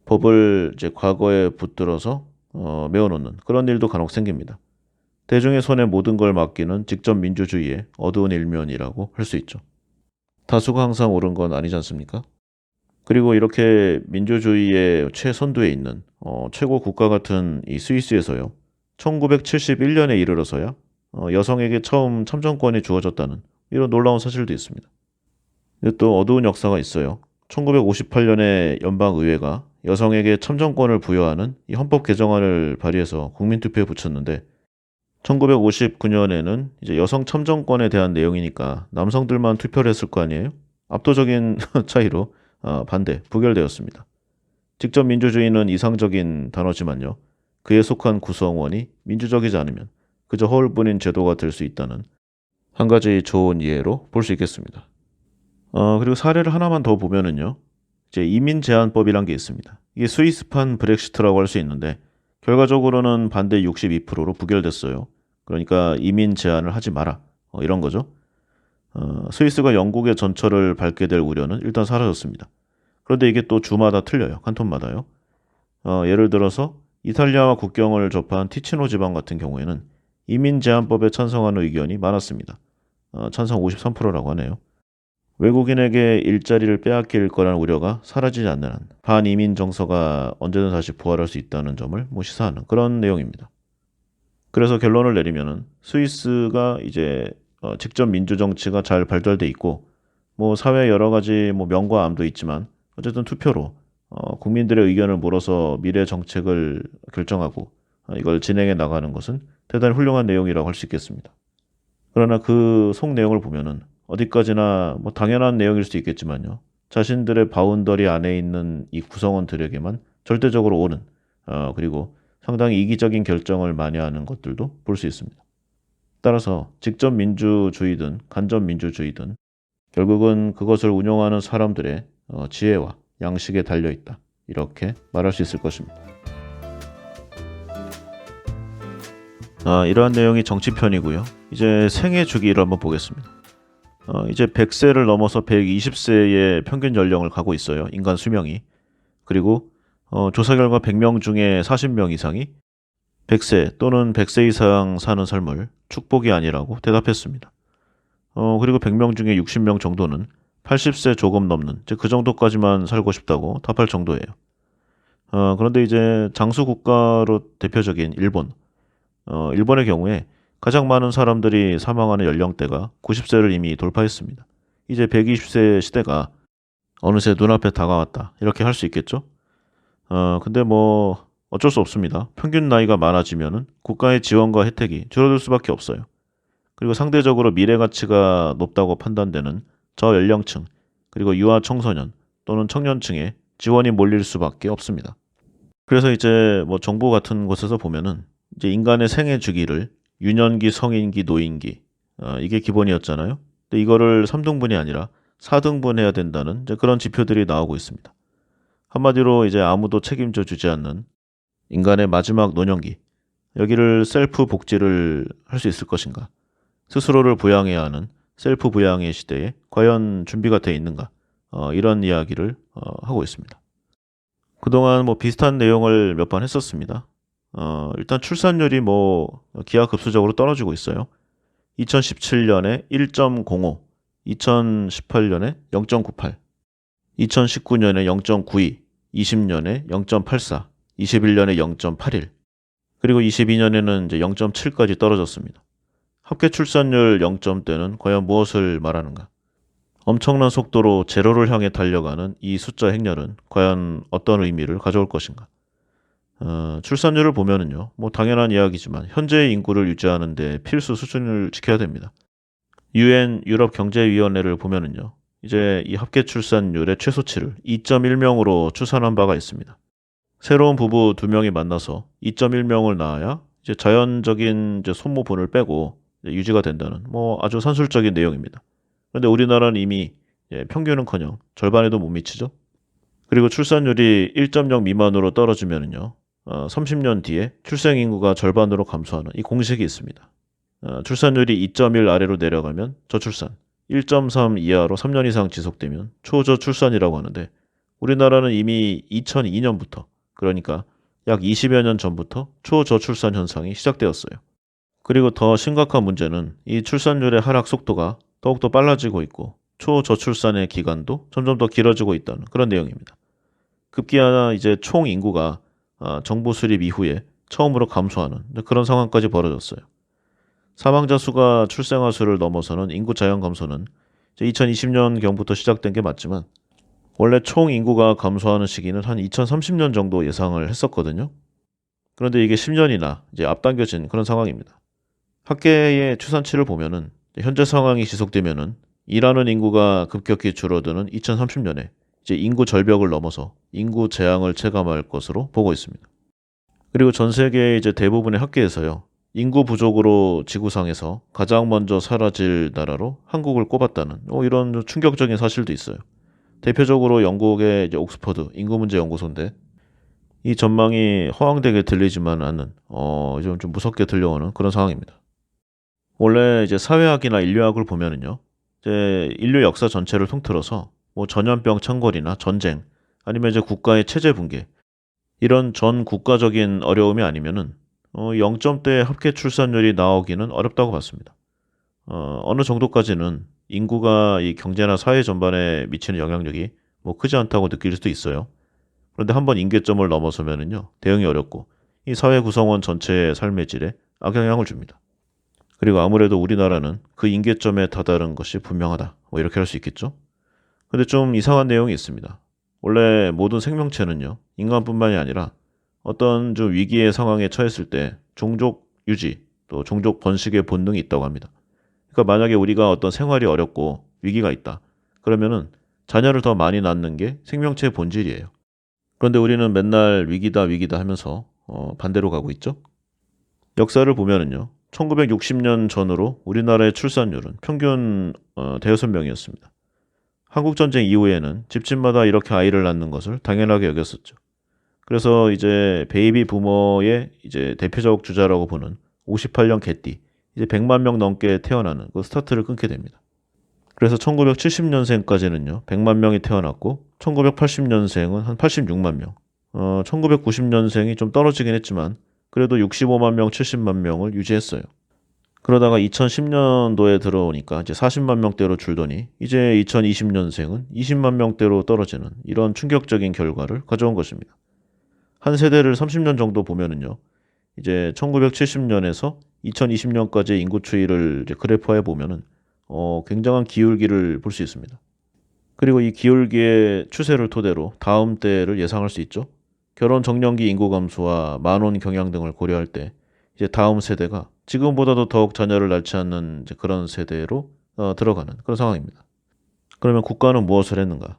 법을 이제 과거에 붙들어서 메워놓는 그런 일도 간혹 생깁니다. 대중의 손에 모든 걸 맡기는 직접 민주주의의 어두운 일면이라고 할 수 있죠. 다수가 항상 옳은 건 아니지 않습니까? 그리고 이렇게 민주주의의 최선두에 있는 최고 국가 같은 이 스위스에서요. 1971년에 이르러서야 여성에게 처음 참정권이 주어졌다는 이런 놀라운 사실도 있습니다. 또 어두운 역사가 있어요. 1958년에 연방의회가 여성에게 참정권을 부여하는 이 헌법 개정안을 발의해서 국민투표에 붙였는데 1959년에는 이제 여성 참정권에 대한 내용이니까 남성들만 투표를 했을 거 아니에요? 압도적인 차이로 반대, 부결되었습니다. 직접 민주주의는 이상적인 단어지만요. 그에 속한 구성원이 민주적이지 않으면 그저 허울뿐인 제도가 될 수 있다는 한 가지 좋은 예로 볼 수 있겠습니다. 그리고 사례를 하나만 더 보면은요. 이제 이민 제한법이란 게 있습니다. 이게 스위스판 브렉시트라고 할 수 있는데 결과적으로는 반대 62%로 부결됐어요. 그러니까 이민 제한을 하지 마라. 이런 거죠. 스위스가 영국의 전철을 밟게 될 우려는 일단 사라졌습니다. 그런데 이게 또 주마다 틀려요. 칸톤마다요. 예를 들어서 이탈리아와 국경을 접한 티치노 지방 같은 경우에는 이민 제한법에 찬성하는 의견이 많았습니다. 찬성 53%라고 하네요. 외국인에게 일자리를 빼앗길 거라는 우려가 사라지지 않는 한 반이민 정서가 언제든 다시 부활할 수 있다는 점을 시사하는 그런 내용입니다. 그래서 결론을 내리면은 스위스가 이제 직접 민주 정치가 잘 발달돼 있고 뭐 사회 여러 가지 뭐 명과 암도 있지만 어쨌든 투표로 국민들의 의견을 물어서 미래 정책을 결정하고 이걸 진행해 나가는 것은 대단히 훌륭한 내용이라고 할 수 있겠습니다. 그러나 그 속 내용을 보면은 어디까지나 뭐 당연한 내용일 수도 있겠지만요. 자신들의 바운더리 안에 있는 이 구성원들에게만 절대적으로 옳은 그리고 상당히 이기적인 결정을 많이 하는 것들도 볼 수 있습니다. 따라서 직접 민주주의든 간접 민주주의든 결국은 그것을 운영하는 사람들의 지혜와 양식에 달려 있다. 이렇게 말할 수 있을 것입니다. 이러한 내용이 정치편이고요. 이제 생애 주기를 한번 보겠습니다. 이제 100세를 넘어서 120세의 평균 연령을 가고 있어요. 인간 수명이. 그리고 조사 결과 100명 중에 40명 이상이 100세 또는 100세 이상 사는 삶을 축복이 아니라고 대답했습니다. 그리고 100명 중에 60명 정도는 80세 조금 넘는 그 정도까지만 살고 싶다고 답할 정도예요. 그런데 이제 장수 국가로 대표적인 일본의 경우에 가장 많은 사람들이 사망하는 연령대가 90세를 이미 돌파했습니다. 이제 120세 시대가 어느새 눈앞에 다가왔다. 이렇게 할 수 있겠죠? 근데 뭐 어쩔 수 없습니다. 평균 나이가 많아지면은 국가의 지원과 혜택이 줄어들 수밖에 없어요. 그리고 상대적으로 미래 가치가 높다고 판단되는 저연령층, 그리고 유아 청소년 또는 청년층에 지원이 몰릴 수밖에 없습니다. 그래서 이제 뭐 정부 같은 곳에서 보면은 이제 인간의 생애 주기를 유년기, 성인기, 노인기 이게 기본이었잖아요. 근데 이거를 3등분이 아니라 4등분 해야 된다는 이제 그런 지표들이 나오고 있습니다. 한마디로 이제 아무도 책임져 주지 않는 인간의 마지막 노년기, 여기를 셀프 복지를 할 수 있을 것인가? 스스로를 부양해야 하는 셀프 부양의 시대에 과연 준비가 돼 있는가? 이런 이야기를 하고 있습니다. 그동안 뭐 비슷한 내용을 몇 번 했었습니다. 일단 출산율이 뭐 기하급수적으로 떨어지고 있어요. 2017년에 1.05, 2018년에 0.98, 2019년에 0.92, 20년에 0.84, 21년에 0.81, 그리고 22년에는 이제 0.7까지 떨어졌습니다. 합계 출산율 0점대는 과연 무엇을 말하는가? 엄청난 속도로 제로를 향해 달려가는 이 숫자 행렬은 과연 어떤 의미를 가져올 것인가? 출산율을 보면은요, 뭐 당연한 이야기지만 현재의 인구를 유지하는 데 필수 수준을 지켜야 됩니다. UN 유럽 경제위원회를 보면은요, 이제 이 합계 출산율의 최소치를 2.1명으로 추산한 바가 있습니다. 새로운 부부 2명이 만나서 2.1명을 낳아야 이제 자연적인 이제 손모분을 빼고 유지가 된다는 뭐 아주 산술적인 내용입니다. 그런데 우리나라는 이미 평균은커녕 절반에도 못 미치죠. 그리고 출산율이 1.0 미만으로 떨어지면은요, 30년 뒤에 출생 인구가 절반으로 감소하는 이 공식이 있습니다. 출산율이 2.1 아래로 내려가면 저출산, 1.3 이하로 3년 이상 지속되면 초저출산이라고 하는데 우리나라는 이미 2002년부터 그러니까 약 20여 년 전부터 초저출산 현상이 시작되었어요. 그리고 더 심각한 문제는 이 출산율의 하락 속도가 더욱더 빨라지고 있고 초저출산의 기간도 점점 더 길어지고 있다는 그런 내용입니다. 급기야 이제 총 인구가 정부 수립 이후에 처음으로 감소하는 그런 상황까지 벌어졌어요. 사망자 수가 출생아 수를 넘어서는 인구 자연 감소는 2020년경부터 시작된 게 맞지만 원래 총 인구가 감소하는 시기는 한 2030년 정도 예상을 했었거든요. 그런데 이게 10년이나 이제 앞당겨진 그런 상황입니다. 학계의 추산치를 보면은 현재 상황이 지속되면은 일하는 인구가 급격히 줄어드는 2030년에 이제 인구 절벽을 넘어서 인구 재앙을 체감할 것으로 보고 있습니다. 그리고 전 세계의 이제 대부분의 학계에서요, 인구 부족으로 지구상에서 가장 먼저 사라질 나라로 한국을 꼽았다는 이런 충격적인 사실도 있어요. 대표적으로 영국의 이제 옥스퍼드 인구문제연구소인데 이 전망이 허황되게 들리지만 않는 좀 무섭게 들려오는 그런 상황입니다. 원래 이제 사회학이나 인류학을 보면은요, 이제 인류 역사 전체를 통틀어서 뭐 전염병 창궐이나 전쟁 아니면 이제 국가의 체제 붕괴 이런 전 국가적인 어려움이 아니면은 0점대 합계 출산율이 나오기는 어렵다고 봤습니다. 어느 정도까지는 인구가 이 경제나 사회 전반에 미치는 영향력이 뭐 크지 않다고 느낄 수도 있어요. 그런데 한번 임계점을 넘어서면은요, 대응이 어렵고 이 사회 구성원 전체의 삶의 질에 악영향을 줍니다. 그리고 아무래도 우리나라는 그 임계점에 다다른 것이 분명하다. 뭐 이렇게 할 수 있겠죠. 근데 좀 이상한 내용이 있습니다. 원래 모든 생명체는요, 인간뿐만이 아니라 어떤 좀 위기의 상황에 처했을 때 종족 유지, 또 종족 번식의 본능이 있다고 합니다. 그러니까 만약에 우리가 어떤 생활이 어렵고 위기가 있다. 그러면은 자녀를 더 많이 낳는 게 생명체의 본질이에요. 그런데 우리는 맨날 위기다 위기다 하면서 반대로 가고 있죠. 역사를 보면은요. 1960년 전으로 우리나라의 출산율은 평균 대여섯 명이었습니다. 한국전쟁 이후에는 집집마다 이렇게 아이를 낳는 것을 당연하게 여겼었죠. 그래서 이제 베이비 부머의 이제 대표적 주자라고 보는 58년 개띠, 이제 100만 명 넘게 태어나는 그 스타트를 끊게 됩니다. 그래서 1970년생까지는요, 100만 명이 태어났고, 1980년생은 한 86만 명, 1990년생이 좀 떨어지긴 했지만, 그래도 65만 명, 70만 명을 유지했어요. 그러다가 2010년도에 들어오니까 이제 40만 명대로 줄더니, 이제 2020년생은 20만 명대로 떨어지는 이런 충격적인 결과를 가져온 것입니다. 한 세대를 30년 정도 보면은요, 이제 1970년에서 2020년까지의 인구 추이를 이제 그래프화해 보면은 굉장한 기울기를 볼 수 있습니다. 그리고 이 기울기의 추세를 토대로 다음 때를 예상할 수 있죠. 결혼 정년기 인구 감소와 만원 경향 등을 고려할 때 이제 다음 세대가 지금보다도 더욱 자녀를 낳지 않는 이제 그런 세대로 들어가는 그런 상황입니다. 그러면 국가는 무엇을 했는가?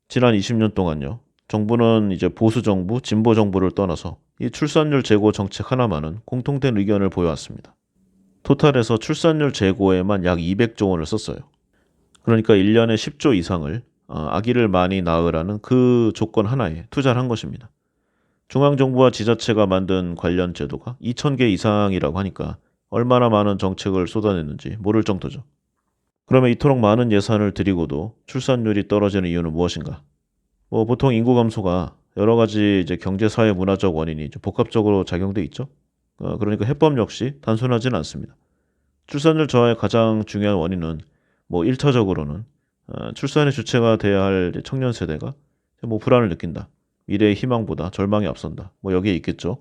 지난 20년 동안요. 정부는 이제 보수 정부, 진보 정부를 떠나서 이 출산율 제고 정책 하나만은 공통된 의견을 보여왔습니다. 토탈에서 출산율 제고에만 약 200조 원을 썼어요. 그러니까 1년에 10조 이상을 아기를 많이 낳으라는 그 조건 하나에 투자를 한 것입니다. 중앙정부와 지자체가 만든 관련 제도가 2,000개 이상이라고 하니까 얼마나 많은 정책을 쏟아냈는지 모를 정도죠. 그러면 이토록 많은 예산을 들이고도 출산율이 떨어지는 이유는 무엇인가? 뭐 보통 인구 감소가 여러 가지 이제 경제, 사회, 문화적 원인이 좀 복합적으로 작용돼 있죠. 그러니까 해법 역시 단순하지는 않습니다. 출산율 저하의 가장 중요한 원인은 뭐 1차적으로는 출산의 주체가 돼야 할 청년 세대가 뭐 불안을 느낀다. 미래의 희망보다 절망이 앞선다. 뭐 여기에 있겠죠.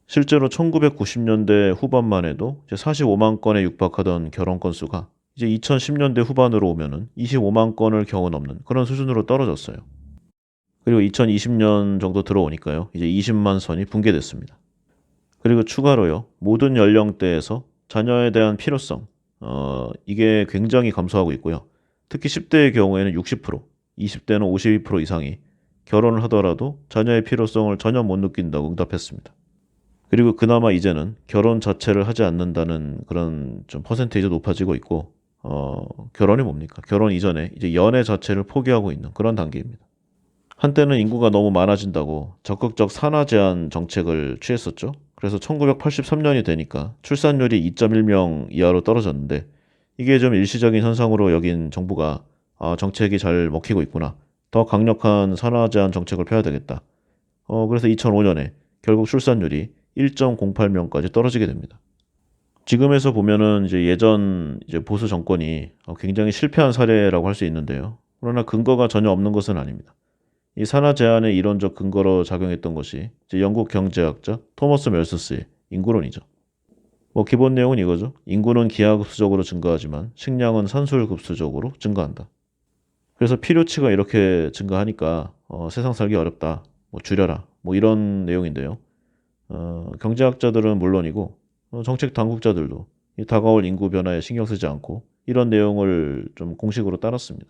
실제로 1990년대 후반만 해도 이제 45만 건에 육박하던 결혼 건수가 이제 2010년대 후반으로 오면은 25만 건을 겨우 넘는 그런 수준으로 떨어졌어요. 그리고 2020년 정도 들어오니까요. 이제 20만 선이 붕괴됐습니다. 그리고 추가로요. 모든 연령대에서 자녀에 대한 필요성, 이게 굉장히 감소하고 있고요. 특히 10대의 경우에는 60%, 20대는 52% 이상이 결혼을 하더라도 자녀의 필요성을 전혀 못 느낀다고 응답했습니다. 그리고 그나마 이제는 결혼 자체를 하지 않는다는 그런 좀 퍼센테이지가 높아지고 있고, 결혼이 뭡니까? 결혼 이전에 이제 연애 자체를 포기하고 있는 그런 단계입니다. 한때는 인구가 너무 많아진다고 적극적 산하 제한 정책을 취했었죠. 그래서 1983년이 되니까 출산율이 2.1명 이하로 떨어졌는데 이게 좀 일시적인 현상으로 여긴 정부가 정책이 잘 먹히고 있구나. 더 강력한 산하 제한 정책을 펴야 되겠다. 그래서 2005년에 결국 출산율이 1.08명까지 떨어지게 됩니다. 지금에서 보면은 이제 예전 이제 보수 정권이 굉장히 실패한 사례라고 할 수 있는데요. 그러나 근거가 전혀 없는 것은 아닙니다. 이 산하 제한의 이론적 근거로 작용했던 것이 이제 영국 경제학자 토머스 멜서스의 인구론이죠. 뭐 기본 내용은 이거죠. 인구는 기하급수적으로 증가하지만 식량은 산술급수적으로 증가한다. 그래서 필요치가 이렇게 증가하니까 세상 살기 어렵다. 뭐 줄여라. 뭐 이런 내용인데요. 경제학자들은 물론이고 정책 당국자들도 이 다가올 인구 변화에 신경 쓰지 않고 이런 내용을 좀 공식으로 따랐습니다.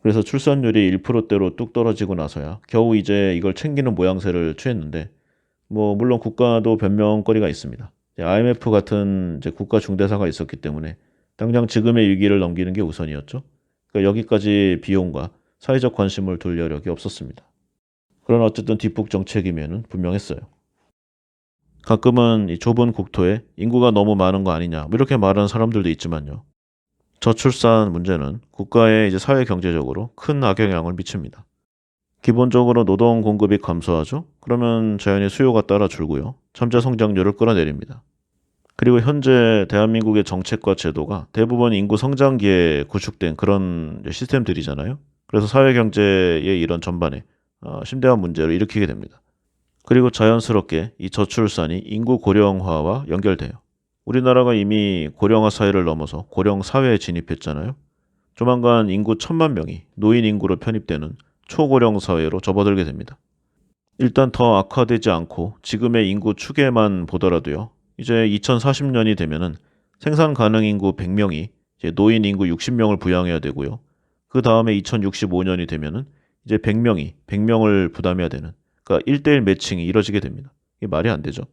그래서 출산율이 1%대로 뚝 떨어지고 나서야 겨우 이제 이걸 챙기는 모양새를 취했는데 뭐 물론 국가도 변명거리가 있습니다. IMF 같은 이제 국가 중대사가 있었기 때문에 당장 지금의 위기를 넘기는 게 우선이었죠. 그러니까 여기까지 비용과 사회적 관심을 둘 여력이 없었습니다. 그러나 어쨌든 뒷북 정책이면은 분명했어요. 가끔은 이 좁은 국토에 인구가 너무 많은 거 아니냐 뭐 이렇게 말하는 사람들도 있지만요. 저출산 문제는 국가의 이제 사회 경제적으로 큰 악영향을 미칩니다. 기본적으로 노동 공급이 감소하죠. 그러면 자연히 수요가 따라 줄고요. 잠재 성장률을 끌어내립니다. 그리고 현재 대한민국의 정책과 제도가 대부분 인구 성장기에 구축된 그런 시스템들이잖아요. 그래서 사회 경제의 이런 전반에 심대한 문제를 일으키게 됩니다. 그리고 자연스럽게 이 저출산이 인구 고령화와 연결돼요. 우리나라가 이미 고령화 사회를 넘어서 고령 사회에 진입했잖아요. 조만간 인구 1,000만 명이 노인 인구로 편입되는 초고령 사회로 접어들게 됩니다. 일단 더 악화되지 않고 지금의 인구 추계만 보더라도요. 이제 2040년이 되면은 생산 가능 인구 100명이 이제 노인 인구 60명을 부양해야 되고요. 그 다음에 2065년이 되면은 이제 100명을 부담해야 되는, 그러니까 1대1 매칭이 이뤄지게 됩니다. 이게 말이 안 되죠.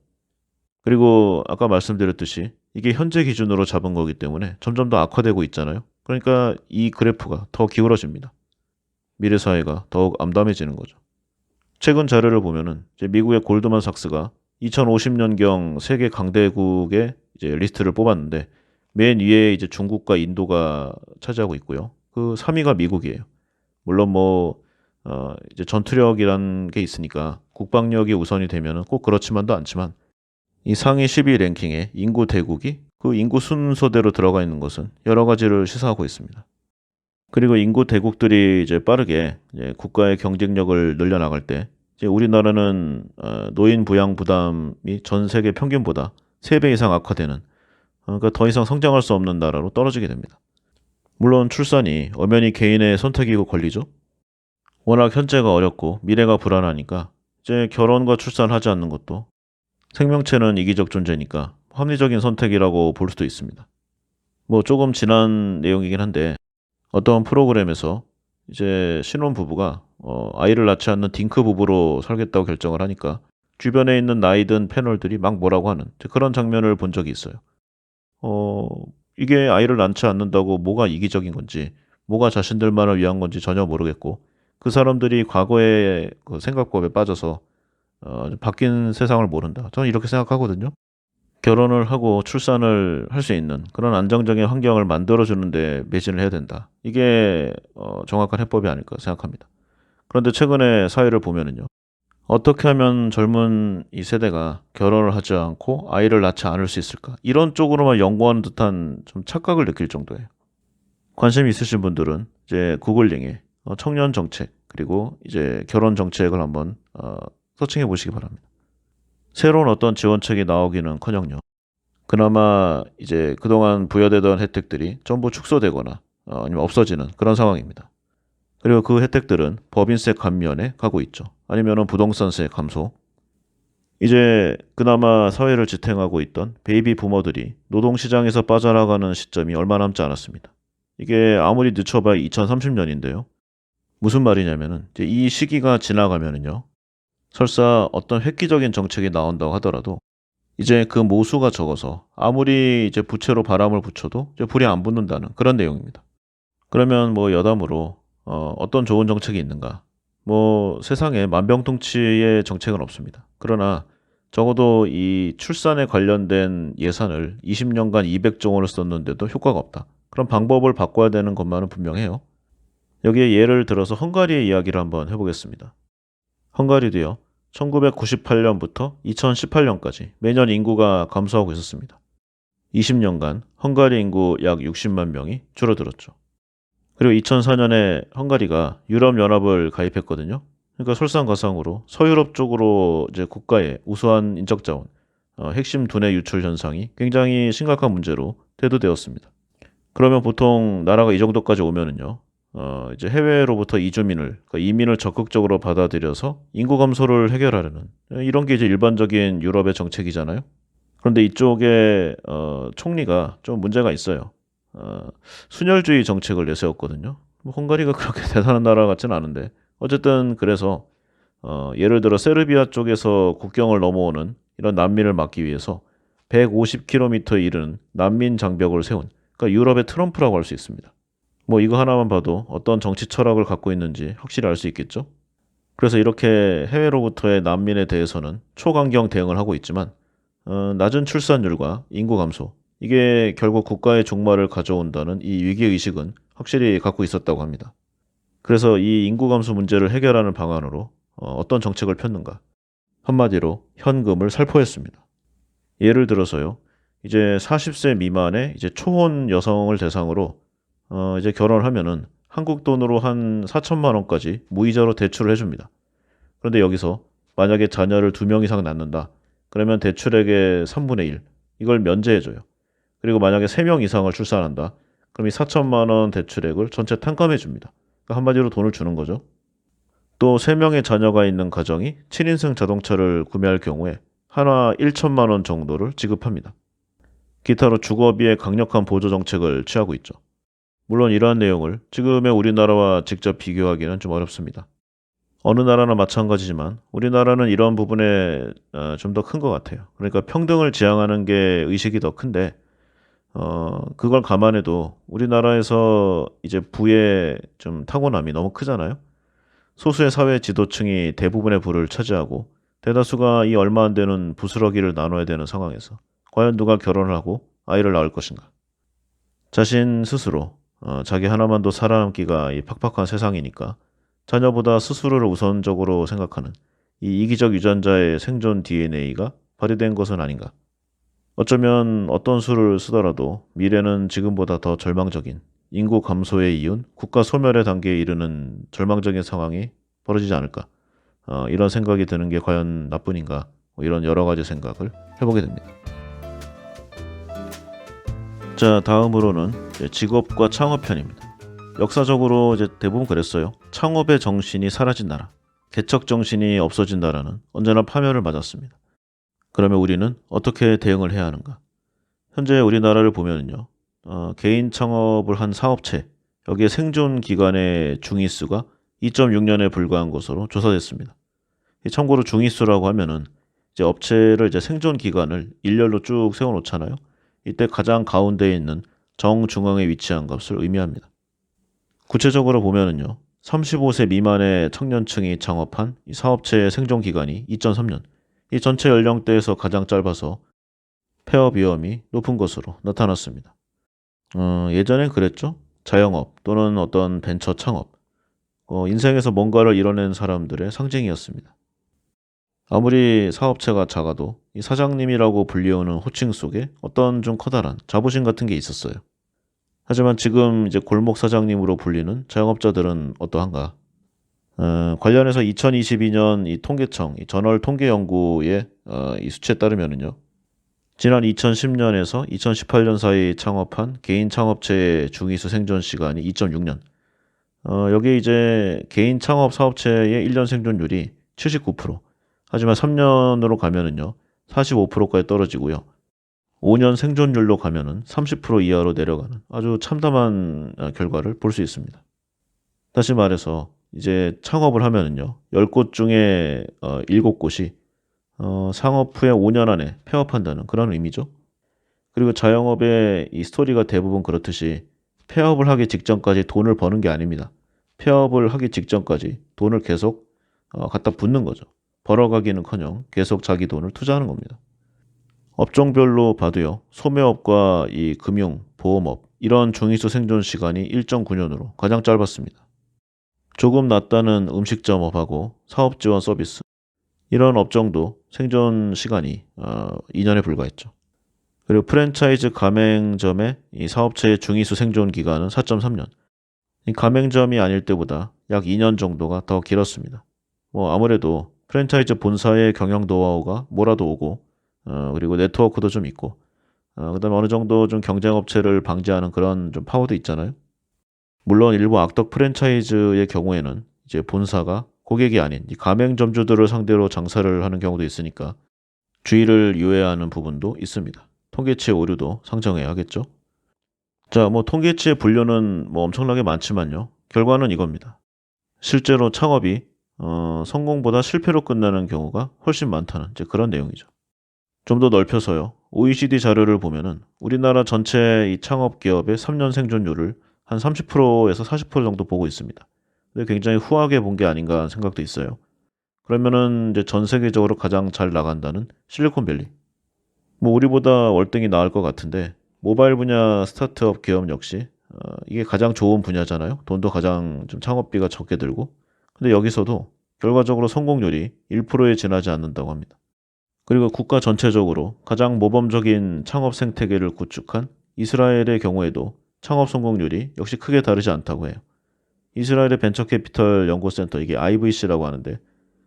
그리고 아까 말씀드렸듯이 이게 현재 기준으로 잡은 거기 때문에 점점 더 악화되고 있잖아요. 그러니까 이 그래프가 더 기울어집니다. 미래 사회가 더욱 암담해지는 거죠. 최근 자료를 보면은 이제 미국의 골드만삭스가 2050년경 세계 강대국의 이제 리스트를 뽑았는데 맨 위에 이제 중국과 인도가 차지하고 있고요. 그 3위가 미국이에요. 물론 이제 전투력이란 게 있으니까 국방력이 우선이 되면은 꼭 그렇지만도 않지만 이 상위 10위 랭킹에 인구 대국이 그 인구 순서대로 들어가 있는 것은 여러 가지를 시사하고 있습니다. 그리고 인구 대국들이 이제 빠르게 이제 국가의 경쟁력을 늘려나갈 때 이제 우리나라는 노인 부양 부담이 전 세계 평균보다 3배 이상 악화되는, 그러니까 더 이상 성장할 수 없는 나라로 떨어지게 됩니다. 물론 출산이 엄연히 개인의 선택이고 권리죠. 워낙 현재가 어렵고 미래가 불안하니까 이제 결혼과 출산하지 않는 것도 생명체는 이기적 존재니까 합리적인 선택이라고 볼 수도 있습니다. 조금 지난 내용이긴 한데 어떤 프로그램에서 이제 신혼 부부가 아이를 낳지 않는 딩크 부부로 살겠다고 결정을 하니까 주변에 있는 나이든 패널들이 막 뭐라고 하는 그런 장면을 본 적이 있어요. 이게 아이를 낳지 않는다고 뭐가 이기적인 건지, 뭐가 자신들만을 위한 건지 전혀 모르겠고 그 사람들이 과거의 그 생각법에 빠져서 바뀐 세상을 모른다. 저는 이렇게 생각하거든요. 결혼을 하고 출산을 할 수 있는 그런 안정적인 환경을 만들어주는데 매진을 해야 된다. 이게 정확한 해법이 아닐까 생각합니다. 그런데 최근에 사회를 보면은요. 어떻게 하면 젊은 이 세대가 결혼을 하지 않고 아이를 낳지 않을 수 있을까? 이런 쪽으로만 연구하는 듯한 좀 착각을 느낄 정도예요. 관심 있으신 분들은 이제 구글링에 청년 정책 그리고 이제 결혼 정책을 한번 서칭해 보시기 바랍니다. 새로운 어떤 지원책이 나오기는커녕요. 그나마 이제 그동안 부여되던 혜택들이 전부 축소되거나 아니면 없어지는 그런 상황입니다. 그리고 그 혜택들은 법인세 감면에 가고 있죠. 아니면은 부동산세 감소. 이제 그나마 사회를 지탱하고 있던 베이비 부머들이 노동시장에서 빠져나가는 시점이 얼마 남지 않았습니다. 이게 아무리 늦춰봐야 2030년인데요. 무슨 말이냐면은 이제 이 시기가 지나가면은요. 설사 어떤 획기적인 정책이 나온다고 하더라도 이제 그 모수가 적어서 아무리 이제 부채로 바람을 붙여도 이제 불이 안 붙는다는 그런 내용입니다. 그러면 여담으로 어떤 좋은 정책이 있는가? 세상에 만병통치의 정책은 없습니다. 그러나 적어도 이 출산에 관련된 예산을 20년간 200조 원을 썼는데도 효과가 없다. 그런 방법을 바꿔야 되는 것만은 분명해요. 여기에 예를 들어서 헝가리의 이야기를 한번 해보겠습니다. 헝가리도요. 1998년부터 2018년까지 매년 인구가 감소하고 있었습니다. 20년간 헝가리 인구 약 60만 명이 줄어들었죠. 그리고 2004년에 헝가리가 유럽연합을 가입했거든요. 그러니까 설상가상으로 서유럽 쪽으로 이제 국가의 우수한 인적자원, 핵심 두뇌 유출 현상이 굉장히 심각한 문제로 대두되었습니다. 그러면 보통 나라가 이 정도까지 오면은요. 이제 해외로부터 그러니까 이민을 적극적으로 받아들여서 인구 감소를 해결하려는 이런 게 이제 일반적인 유럽의 정책이잖아요. 그런데 이쪽에 총리가 좀 문제가 있어요. 순혈주의 정책을 내세웠거든요. 헝가리가 그렇게 대단한 나라 같지는 않은데 어쨌든 그래서 예를 들어 세르비아 쪽에서 국경을 넘어오는 이런 난민을 막기 위해서 150km에 이르는 난민 장벽을 세운, 그러니까 유럽의 트럼프라고 할 수 있습니다. 이거 하나만 봐도 어떤 정치 철학을 갖고 있는지 확실히 알 수 있겠죠? 그래서 이렇게 해외로부터의 난민에 대해서는 초강경 대응을 하고 있지만 낮은 출산율과 인구 감소, 이게 결국 국가의 종말을 가져온다는 이 위기의식은 확실히 갖고 있었다고 합니다. 그래서 이 인구 감소 문제를 해결하는 방안으로 어떤 정책을 폈는가? 한마디로 현금을 살포했습니다. 예를 들어서요. 이제 40세 미만의 이제 초혼 여성을 대상으로 이제 결혼을 하면은 한국 돈으로 한 4천만 원까지 무이자로 대출을 해줍니다. 그런데 여기서 만약에 자녀를 2명 이상 낳는다. 그러면 대출액의 3분의 1, 이걸 면제해줘요. 그리고 만약에 3명 이상을 출산한다. 그럼 이 4천만 원 대출액을 전체 탕감해 줍니다. 그러니까 한마디로 돈을 주는 거죠. 또 3명의 자녀가 있는 가정이 7인승 자동차를 구매할 경우에 하나 1천만 원 정도를 지급합니다. 기타로 주거비에 강력한 보조 정책을 취하고 있죠. 물론 이러한 내용을 지금의 우리나라와 직접 비교하기는 좀 어렵습니다. 어느 나라나 마찬가지지만 우리나라는 이런 부분에 좀 더 큰 것 같아요. 그러니까 평등을 지향하는 게 의식이 더 큰데 그걸 감안해도 우리나라에서 이제 부의 좀 타고남이 너무 크잖아요. 소수의 사회 지도층이 대부분의 부를 차지하고 대다수가 이 얼마 안 되는 부스러기를 나눠야 되는 상황에서 과연 누가 결혼을 하고 아이를 낳을 것인가? 자신 스스로 자기 하나만 더 살아남기가 이 팍팍한 세상이니까 자녀보다 스스로를 우선적으로 생각하는 이 이기적 유전자의 생존 DNA가 발휘된 것은 아닌가. 어쩌면 어떤 수를 쓰더라도 미래는 지금보다 더 절망적인 인구 감소에 이은 국가 소멸의 단계에 이르는 절망적인 상황이 벌어지지 않을까. 이런 생각이 드는 게 과연 나뿐인가. 이런 여러 가지 생각을 해보게 됩니다. 자, 다음으로는 이제 직업과 창업 편입니다. 역사적으로 이제 대부분 그랬어요. 창업의 정신이 사라진 나라, 개척 정신이 없어진 나라는 언제나 파멸을 맞았습니다. 그러면 우리는 어떻게 대응을 해야 하는가? 현재 우리나라를 보면은요, 개인 창업을 한 사업체, 여기에 생존 기간의 중위수가 2.6년에 불과한 것으로 조사됐습니다. 참고로 중위수라고 하면은 이제 업체를 이제 생존 기간을 일렬로 쭉 세워놓잖아요. 이때 가장 가운데에 있는 정중앙에 위치한 값을 의미합니다. 구체적으로 보면은요, 35세 미만의 청년층이 창업한 이 사업체의 생존 기간이 2.3년, 이 전체 연령대에서 가장 짧아서 폐업 위험이 높은 것으로 나타났습니다. 예전엔 그랬죠. 자영업 또는 어떤 벤처 창업, 인생에서 뭔가를 이뤄낸 사람들의 상징이었습니다. 아무리 사업체가 작아도 이 사장님이라고 불리우는 호칭 속에 어떤 좀 커다란 자부심 같은 게 있었어요. 하지만 지금 이제 골목 사장님으로 불리는 자영업자들은 어떠한가? 관련해서 2022년 이 통계청, 이 전월 통계연구의 이 수치에 따르면은요. 지난 2010년에서 2018년 사이 창업한 개인 창업체의 중위수 생존 시간이 2.6년. 여기 이제 개인 창업 사업체의 1년 생존율이 79%. 하지만 3년으로 가면은요. 45%까지 떨어지고요. 5년 생존율로 가면은 30% 이하로 내려가는 아주 참담한 결과를 볼 수 있습니다. 다시 말해서 이제 창업을 하면은요. 10곳 중에 7곳이 창업 후에 5년 안에 폐업한다는 그런 의미죠. 그리고 자영업의 이 스토리가 대부분 그렇듯이 폐업을 하기 직전까지 돈을 버는 게 아닙니다. 폐업을 하기 직전까지 돈을 계속 갖다 붓는 거죠. 벌어가기는커녕 계속 자기 돈을 투자하는 겁니다. 업종별로 봐도요. 소매업과 이 금융, 보험업 이런 중위수 생존 시간이 1.9년으로 가장 짧았습니다. 조금 낫다는 음식점업하고 사업지원 서비스 이런 업종도 생존 시간이 2년에 불과했죠. 그리고 프랜차이즈 가맹점의 이 사업체의 중위수 생존 기간은 4.3년. 이 가맹점이 아닐 때보다 약 2년 정도가 더 길었습니다. 아무래도 프랜차이즈 본사의 경영 노하우가 뭐라도 오고 그리고 네트워크도 좀 있고 그다음에 어느 정도 좀 경쟁업체를 방지하는 그런 좀 파워도 있잖아요. 물론 일부 악덕 프랜차이즈의 경우에는 이제 본사가 고객이 아닌 이 가맹점주들을 상대로 장사를 하는 경우도 있으니까 주의를 유해야 하는 부분도 있습니다. 통계치의 오류도 상정해야 하겠죠. 자, 통계치의 분류는 엄청나게 많지만요. 결과는 이겁니다. 실제로 창업이 성공보다 실패로 끝나는 경우가 훨씬 많다는 이제 그런 내용이죠. 좀 더 넓혀서요. OECD 자료를 보면은 우리나라 전체 이 창업 기업의 3년 생존율을 한 30%에서 40% 정도 보고 있습니다. 근데 굉장히 후하게 본 게 아닌가 하는 생각도 있어요. 그러면은 이제 전 세계적으로 가장 잘 나간다는 실리콘밸리. 우리보다 월등히 나을 것 같은데 모바일 분야 스타트업 기업 역시 이게 가장 좋은 분야잖아요. 돈도 가장 좀 창업비가 적게 들고. 근데 여기서도 결과적으로 성공률이 1%에 지나지 않는다고 합니다. 그리고 국가 전체적으로 가장 모범적인 창업 생태계를 구축한 이스라엘의 경우에도 창업 성공률이 역시 크게 다르지 않다고 해요. 이스라엘의 벤처캐피털 연구센터, 이게 IVC라고 하는데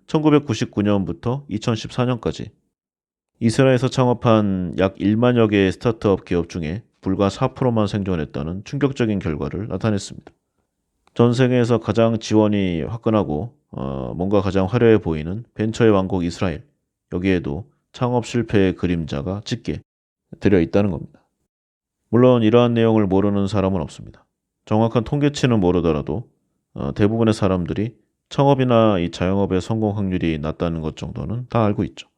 1999년부터 2014년까지 이스라엘에서 창업한 약 1만여 개의 스타트업 기업 중에 불과 4%만 생존했다는 충격적인 결과를 나타냈습니다. 전 세계에서 가장 지원이 화끈하고 뭔가 가장 화려해 보이는 벤처의 왕국 이스라엘. 여기에도 창업 실패의 그림자가 짙게 들여 있다는 겁니다. 물론 이러한 내용을 모르는 사람은 없습니다. 정확한 통계치는 모르더라도 대부분의 사람들이 창업이나 이 자영업의 성공 확률이 낮다는 것 정도는 다 알고 있죠.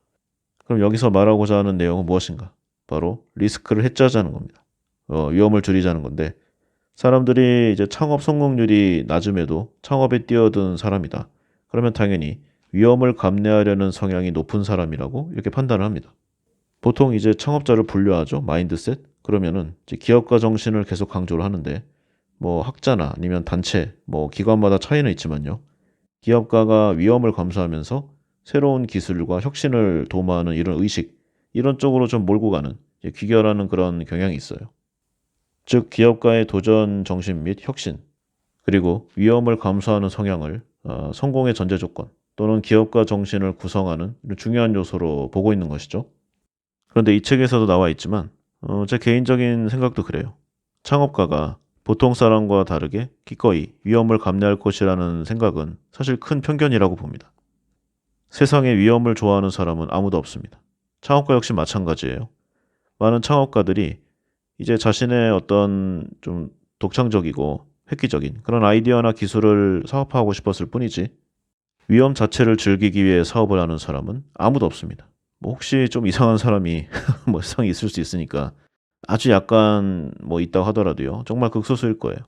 그럼 여기서 말하고자 하는 내용은 무엇인가? 바로 리스크를 해자자는 겁니다. 위험을 줄이자는 건데 사람들이 이제 창업 성공률이 낮음에도 창업에 뛰어든 사람이다. 그러면 당연히 위험을 감내하려는 성향이 높은 사람이라고 이렇게 판단을 합니다. 보통 이제 창업자를 분류하죠. 마인드셋. 그러면은 이제 기업가 정신을 계속 강조를 하는데 뭐 학자나 아니면 단체, 뭐 기관마다 차이는 있지만요. 기업가가 위험을 감수하면서 새로운 기술과 혁신을 도모하는 이런 의식, 이런 쪽으로 좀 몰고 가는 귀결하는 그런 경향이 있어요. 즉 기업가의 도전 정신 및 혁신, 그리고 위험을 감수하는 성향을 성공의 전제 조건 또는 기업가 정신을 구성하는 중요한 요소로 보고 있는 것이죠. 그런데 이 책에서도 나와 있지만 제 개인적인 생각도 그래요. 창업가가 보통 사람과 다르게 기꺼이 위험을 감내할 것이라는 생각은 사실 큰 편견이라고 봅니다. 세상에 위험을 좋아하는 사람은 아무도 없습니다. 창업가 역시 마찬가지예요. 많은 창업가들이 이제 자신의 어떤 좀 독창적이고 획기적인 그런 아이디어나 기술을 사업화하고 싶었을 뿐이지 위험 자체를 즐기기 위해 사업을 하는 사람은 아무도 없습니다. 뭐 혹시 좀 이상한 사람이 뭐 세상에 있을 수 있으니까 아주 약간 뭐 있다고 하더라도요. 정말 극소수일 거예요.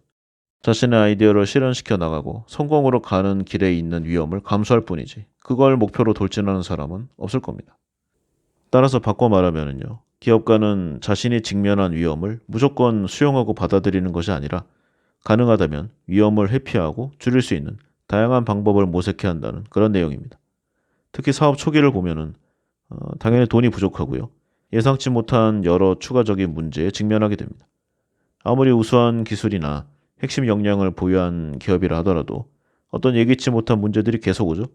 자신의 아이디어를 실현시켜 나가고 성공으로 가는 길에 있는 위험을 감수할 뿐이지 그걸 목표로 돌진하는 사람은 없을 겁니다. 따라서 바꿔 말하면요. 기업가는 자신이 직면한 위험을 무조건 수용하고 받아들이는 것이 아니라 가능하다면 위험을 회피하고 줄일 수 있는 다양한 방법을 모색해야 한다는 그런 내용입니다. 특히 사업 초기를 보면은 당연히 돈이 부족하고요. 예상치 못한 여러 추가적인 문제에 직면하게 됩니다. 아무리 우수한 기술이나 핵심 역량을 보유한 기업이라 하더라도 어떤 예기치 못한 문제들이 계속 오죠.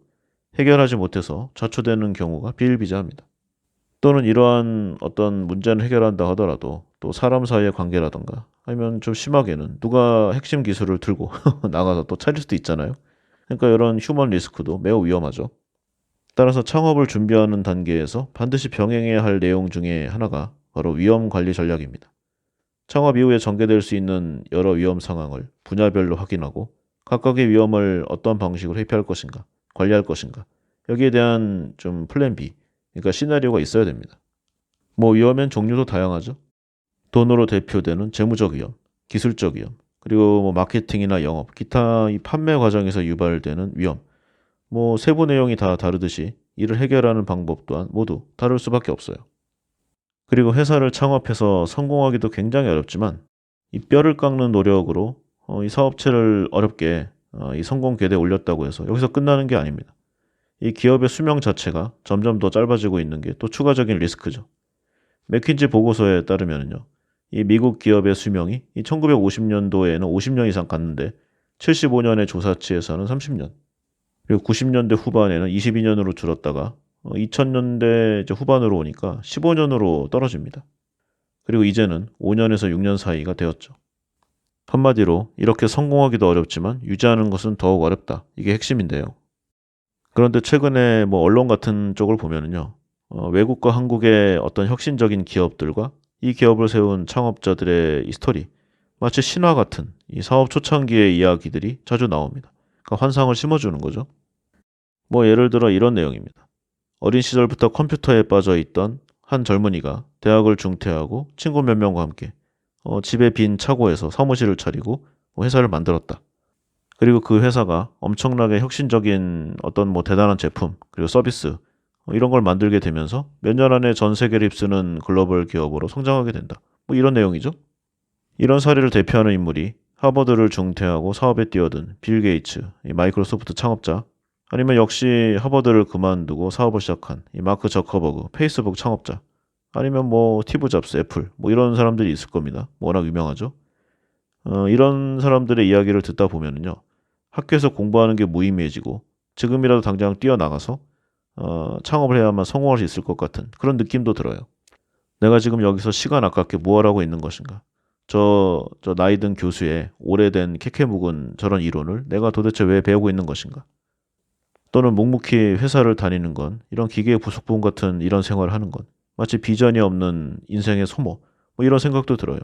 해결하지 못해서 좌초되는 경우가 비일비재합니다. 또는 이러한 어떤 문제는 해결한다 하더라도 또 사람 사이의 관계라던가 아니면 좀 심하게는 누가 핵심 기술을 들고 나가서 또 차릴 수도 있잖아요. 그러니까 이런 휴먼 리스크도 매우 위험하죠. 따라서 창업을 준비하는 단계에서 반드시 병행해야 할 내용 중에 하나가 바로 위험 관리 전략입니다. 창업 이후에 전개될 수 있는 여러 위험 상황을 분야별로 확인하고 각각의 위험을 어떤 방식으로 회피할 것인가, 관리할 것인가 여기에 대한 좀 플랜 B, 그러니까 시나리오가 있어야 됩니다. 뭐 위험엔 종류도 다양하죠. 돈으로 대표되는 재무적 위험, 기술적 위험, 그리고 뭐 마케팅이나 영업, 기타 이 판매 과정에서 유발되는 위험, 뭐 세부 내용이 다 다르듯이 이를 해결하는 방법 또한 모두 다를 수밖에 없어요. 그리고 회사를 창업해서 성공하기도 굉장히 어렵지만 이 뼈를 깎는 노력으로 이 사업체를 어렵게 이 성공 궤대에 올렸다고 해서 여기서 끝나는 게 아닙니다. 이 기업의 수명 자체가 점점 더 짧아지고 있는 게 또 추가적인 리스크죠. 맥킨지 보고서에 따르면요. 이 미국 기업의 수명이 이 1950년도에는 50년 이상 갔는데 75년의 조사치에서는 30년, 그리고 90년대 후반에는 22년으로 줄었다가 2000년대 후반으로 오니까 15년으로 떨어집니다. 그리고 이제는 5년에서 6년 사이가 되었죠. 한마디로 이렇게 성공하기도 어렵지만 유지하는 것은 더욱 어렵다. 이게 핵심인데요. 그런데 최근에 뭐 언론 같은 쪽을 보면은요. 외국과 한국의 어떤 혁신적인 기업들과 이 기업을 세운 창업자들의 이 스토리, 마치 신화 같은 이 사업 초창기의 이야기들이 자주 나옵니다. 그러니까 환상을 심어주는 거죠. 뭐 예를 들어 이런 내용입니다. 어린 시절부터 컴퓨터에 빠져 있던 한 젊은이가 대학을 중퇴하고 친구 몇 명과 함께 집의 빈 차고에서 사무실을 차리고 회사를 만들었다. 그리고 그 회사가 엄청나게 혁신적인 어떤 뭐 대단한 제품 그리고 서비스 이런 걸 만들게 되면서 몇 년 안에 전 세계를 휩쓰는 글로벌 기업으로 성장하게 된다. 뭐 이런 내용이죠. 이런 사례를 대표하는 인물이 하버드를 중퇴하고 사업에 뛰어든 빌 게이츠, 이 마이크로소프트 창업자, 아니면 역시 하버드를 그만두고 사업을 시작한 이 마크 저커버그, 페이스북 창업자, 아니면 뭐 스티브 잡스, 애플, 뭐 이런 사람들이 있을 겁니다. 워낙 유명하죠. 이런 사람들의 이야기를 듣다 보면은요, 학교에서 공부하는 게 무의미해지고 지금이라도 당장 뛰어나가서 창업을 해야만 성공할 수 있을 것 같은 그런 느낌도 들어요. 내가 지금 여기서 시간 아깝게 뭘 하고 있는 것인가? 저 나이 든 교수의 오래된 캐캐 묵은 저런 이론을 내가 도대체 왜 배우고 있는 것인가? 또는 묵묵히 회사를 다니는 건, 이런 기계의 부속품 같은 이런 생활을 하는 건 마치 비전이 없는 인생의 소모, 뭐 이런 생각도 들어요.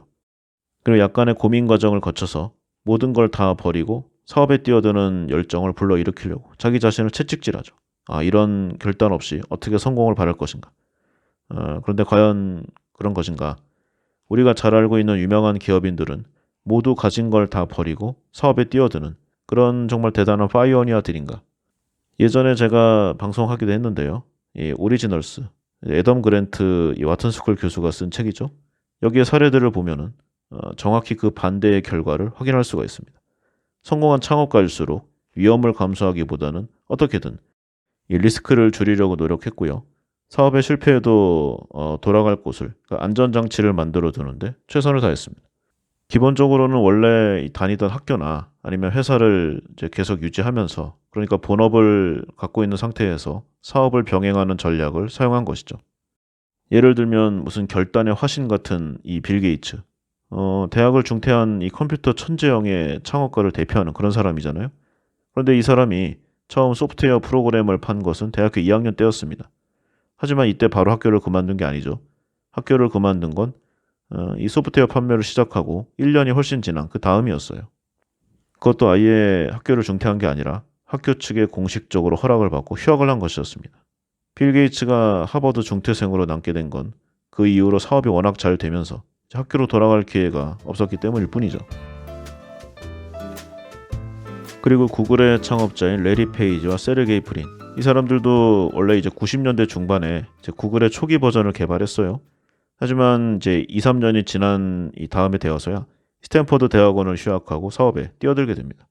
그리고 약간의 고민 과정을 거쳐서 모든 걸 다 버리고 사업에 뛰어드는 열정을 불러일으키려고 자기 자신을 채찍질하죠. 이런 결단 없이 어떻게 성공을 바랄 것인가? 그런데 과연 그런 것인가? 우리가 잘 알고 있는 유명한 기업인들은 모두 가진 걸 다 버리고 사업에 뛰어드는 그런 정말 대단한 파이오니아들인가? 예전에 제가 방송하기도 했는데요. 이 오리지널스, 애덤 그랜트 이 와튼스쿨 교수가 쓴 책이죠. 여기에 사례들을 보면은 정확히 그 반대의 결과를 확인할 수가 있습니다. 성공한 창업가일수록 위험을 감수하기보다는 어떻게든 이 리스크를 줄이려고 노력했고요. 사업에 실패해도 돌아갈 곳을, 그러니까 안전장치를 만들어 두는데 최선을 다했습니다. 기본적으로는 원래 다니던 학교나 아니면 회사를 이제 계속 유지하면서, 그러니까 본업을 갖고 있는 상태에서 사업을 병행하는 전략을 사용한 것이죠. 예를 들면 무슨 결단의 화신 같은 이 빌 게이츠, 대학을 중퇴한 이 컴퓨터 천재형의 창업가를 대표하는 그런 사람이잖아요. 그런데 이 사람이 처음 소프트웨어 프로그램을 판 것은 대학교 2학년 때였습니다. 하지만 이때 바로 학교를 그만둔 게 아니죠. 학교를 그만둔 건 이 소프트웨어 판매를 시작하고 1년이 훨씬 지난 그 다음이었어요. 그것도 아예 학교를 중퇴한 게 아니라 학교 측에 공식적으로 허락을 받고 휴학을 한 것이었습니다. 빌 게이츠가 하버드 중퇴생으로 남게 된 건 그 이후로 사업이 워낙 잘 되면서 학교로 돌아갈 기회가 없었기 때문일 뿐이죠. 그리고 구글의 창업자인 레리 페이지와 세르게이 프린, 이 사람들도 원래 이제 90년대 중반에 이제 구글의 초기 버전을 개발했어요. 하지만 이제 2, 3년이 지난 이 다음에 되어서야 스탠퍼드 대학원을 휴학하고 사업에 뛰어들게 됩니다.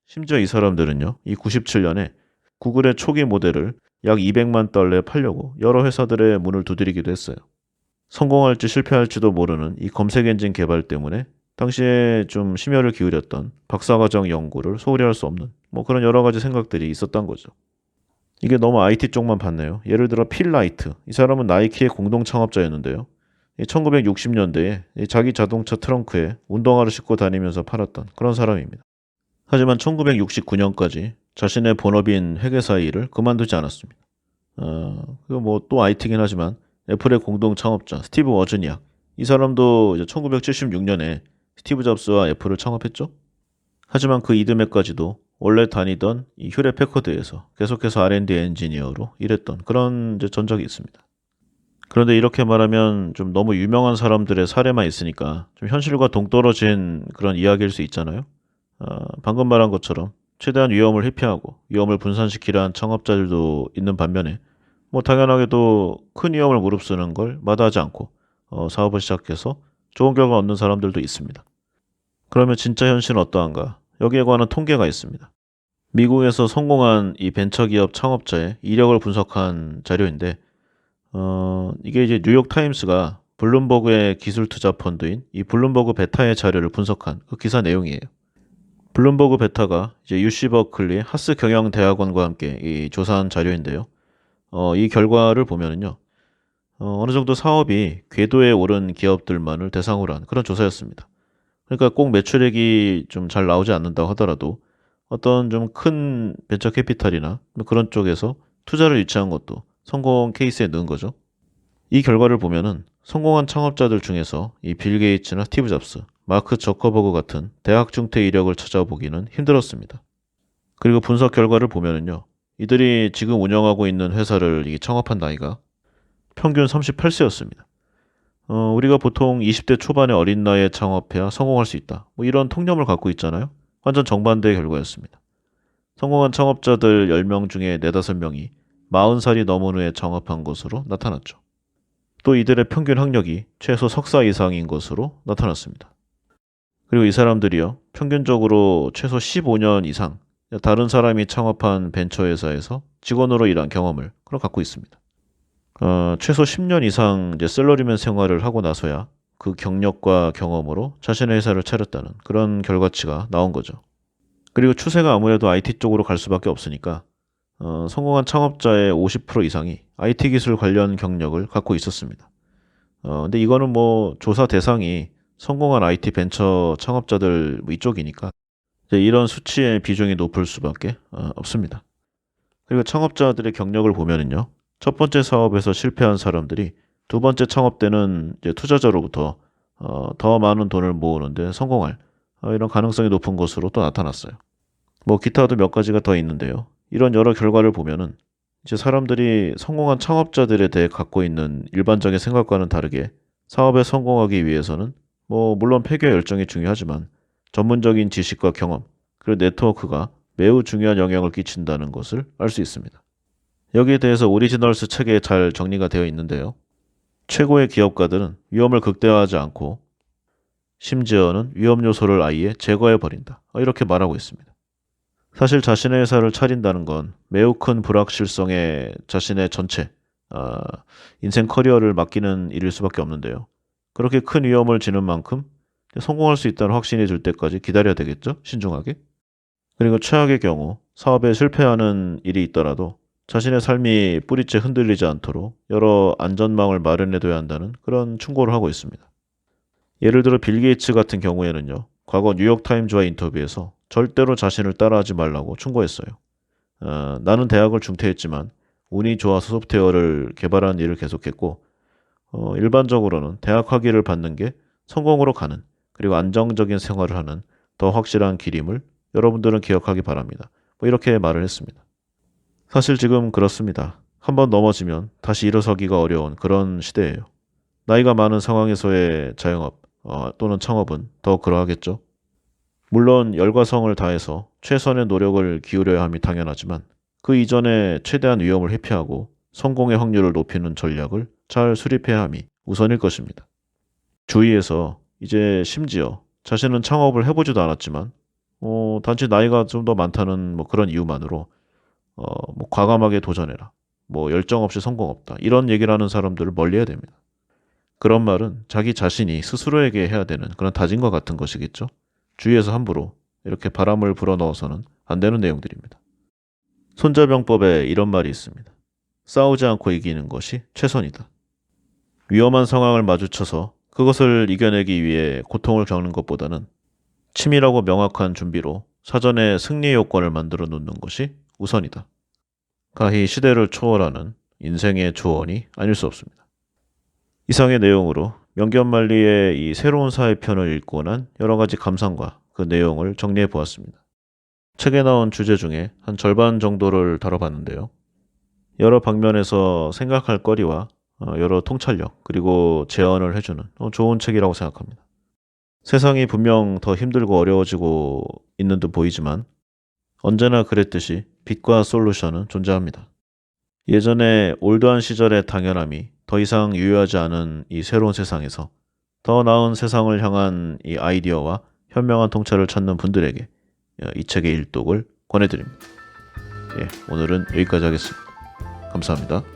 심지어 이 사람들은요, 이 97년에 구글의 초기 모델을 약 200만 달러에 팔려고 여러 회사들의 문을 두드리기도 했어요. 성공할지 실패할지도 모르는 이 검색 엔진 개발 때문에 당시에 좀 심혈을 기울였던 박사과정 연구를 소홀히 할 수 없는 뭐 그런 여러 가지 생각들이 있었던 거죠. 이게 너무 IT 쪽만 봤네요. 예를 들어 필 라이트, 이 사람은 나이키의 공동 창업자였는데요. 1960년대에 자기 자동차 트렁크에 운동화를 싣고 다니면서 팔았던 그런 사람입니다. 하지만 1969년까지 자신의 본업인 회계사 일을 그만두지 않았습니다. 그리고 뭐 또 IT긴 하지만 애플의 공동 창업자 스티브 워즈니악, 이 사람도 1976년에 스티브 잡스와 애플을 창업했죠. 하지만 그 이듬해까지도 원래 다니던 이 휴렛 패커드에서 계속해서 R&D 엔지니어로 일했던 그런 이제 전적이 있습니다. 그런데 이렇게 말하면 좀 너무 유명한 사람들의 사례만 있으니까 좀 현실과 동떨어진 그런 이야기일 수 있잖아요. 방금 말한 것처럼 최대한 위험을 회피하고 위험을 분산시키려는 창업자들도 있는 반면에 뭐 당연하게도 큰 위험을 무릅쓰는 걸 마다하지 않고 사업을 시작해서 좋은 결과 얻는 사람들도 있습니다. 그러면 진짜 현실은 어떠한가? 여기에 관한 통계가 있습니다. 미국에서 성공한 이 벤처기업 창업자의 이력을 분석한 자료인데, 이게 이제 뉴욕 타임스가 블룸버그의 기술 투자 펀드인 이 블룸버그 베타의 자료를 분석한 그 기사 내용이에요. 블룸버그 베타가 이제 UC 버클리 하스 경영대학원과 함께 이 조사한 자료인데요. 이 결과를 보면은요, 어느 정도 사업이 궤도에 오른 기업들만을 대상으로 한 그런 조사였습니다. 그러니까 꼭 매출액이 좀 잘 나오지 않는다고 하더라도 어떤 좀 큰 벤처 캐피탈이나 그런 쪽에서 투자를 유치한 것도 성공 케이스에 넣은 거죠. 이 결과를 보면은 성공한 창업자들 중에서 이 빌 게이츠나 스티브 잡스, 마크 저커버그 같은 대학 중퇴 이력을 찾아보기는 힘들었습니다. 그리고 분석 결과를 보면은요, 이들이 지금 운영하고 있는 회사를 창업한 나이가 평균 38세였습니다. 우리가 보통 20대 초반의 어린 나이에 창업해야 성공할 수 있다, 뭐 이런 통념을 갖고 있잖아요. 완전 정반대의 결과였습니다. 성공한 창업자들 10명 중에 4, 5명이 40살이 넘은 후에 창업한 것으로 나타났죠. 또 이들의 평균 학력이 최소 석사 이상인 것으로 나타났습니다. 그리고 이 사람들이요, 평균적으로 최소 15년 이상 다른 사람이 창업한 벤처회사에서 직원으로 일한 경험을 갖고 있습니다. 최소 10년 이상 이제 셀러리맨 생활을 하고 나서야 그 경력과 경험으로 자신의 회사를 차렸다는 그런 결과치가 나온 거죠. 그리고 추세가 아무래도 IT 쪽으로 갈 수밖에 없으니까 성공한 창업자의 50% 이상이 IT 기술 관련 경력을 갖고 있었습니다. 근데 이거는 뭐 조사 대상이 성공한 IT 벤처 창업자들 뭐 이쪽이니까 이제 이런 수치의 비중이 높을 수밖에 없습니다. 그리고 창업자들의 경력을 보면은요, 첫 번째 사업에서 실패한 사람들이 두 번째 창업 때는 이제 투자자로부터 더 많은 돈을 모으는데 성공할 이런 가능성이 높은 것으로 또 나타났어요. 뭐 기타도 몇 가지가 더 있는데요. 이런 여러 결과를 보면은 이제 사람들이 성공한 창업자들에 대해 갖고 있는 일반적인 생각과는 다르게 사업에 성공하기 위해서는 뭐 물론 패기와 열정이 중요하지만 전문적인 지식과 경험 그리고 네트워크가 매우 중요한 영향을 끼친다는 것을 알 수 있습니다. 여기에 대해서 오리지널스 책에 잘 정리가 되어 있는데요. 최고의 기업가들은 위험을 극대화하지 않고 심지어는 위험 요소를 아예 제거해 버린다. 이렇게 말하고 있습니다. 사실 자신의 회사를 차린다는 건 매우 큰 불확실성에 자신의 전체 인생 커리어를 맡기는 일일 수밖에 없는데요. 그렇게 큰 위험을 지는 만큼 성공할 수 있다는 확신이 들 때까지 기다려야 되겠죠? 신중하게. 그리고 최악의 경우 사업에 실패하는 일이 있더라도 자신의 삶이 뿌리째 흔들리지 않도록 여러 안전망을 마련해둬야 한다는 그런 충고를 하고 있습니다. 예를 들어 빌 게이츠 같은 경우에는요. 과거 뉴욕타임즈와 인터뷰에서 절대로 자신을 따라하지 말라고 충고했어요. 나는 대학을 중퇴했지만 운이 좋아서 소프트웨어를 개발하는 일을 계속했고 일반적으로는 대학 학위를 받는 게 성공으로 가는 그리고 안정적인 생활을 하는 더 확실한 길임을 여러분들은 기억하기 바랍니다. 뭐 이렇게 말을 했습니다. 사실 지금 그렇습니다. 한번 넘어지면 다시 일어서기가 어려운 그런 시대예요. 나이가 많은 상황에서의 자영업 또는 창업은 더 그러하겠죠. 물론 열과 성을 다해서 최선의 노력을 기울여야 함이 당연하지만 그 이전에 최대한 위험을 회피하고 성공의 확률을 높이는 전략을 잘 수립해야 함이 우선일 것입니다. 주위에서 이제 심지어 자신은 창업을 해보지도 않았지만 단지 나이가 좀 더 많다는 뭐 그런 이유만으로 뭐 과감하게 도전해라. 뭐 열정 없이 성공 없다. 이런 얘기를 하는 사람들을 멀리해야 됩니다. 그런 말은 자기 자신이 스스로에게 해야 되는 그런 다짐과 같은 것이겠죠. 주위에서 함부로 이렇게 바람을 불어넣어서는 안 되는 내용들입니다. 손자병법에 이런 말이 있습니다. 싸우지 않고 이기는 것이 최선이다. 위험한 상황을 마주쳐서 그것을 이겨내기 위해 고통을 겪는 것보다는 치밀하고 명확한 준비로 사전에 승리 요건을 만들어 놓는 것이 우선이다. 가히 시대를 초월하는 인생의 조언이 아닐 수 없습니다. 이상의 내용으로 명견만리의 이 새로운 사회편을 읽고 난 여러 가지 감상과 그 내용을 정리해 보았습니다. 책에 나온 주제 중에 한 절반 정도를 다뤄봤는데요. 여러 방면에서 생각할 거리와 여러 통찰력 그리고 제언을 해주는 좋은 책이라고 생각합니다. 세상이 분명 더 힘들고 어려워지고 있는 듯 보이지만 언제나 그랬듯이 빛과 솔루션은 존재합니다. 예전에 올드한 시절의 당연함이 더 이상 유효하지 않은 이 새로운 세상에서 더 나은 세상을 향한 이 아이디어와 현명한 통찰을 찾는 분들에게 이 책의 일독을 권해드립니다. 예, 오늘은 여기까지 하겠습니다. 감사합니다.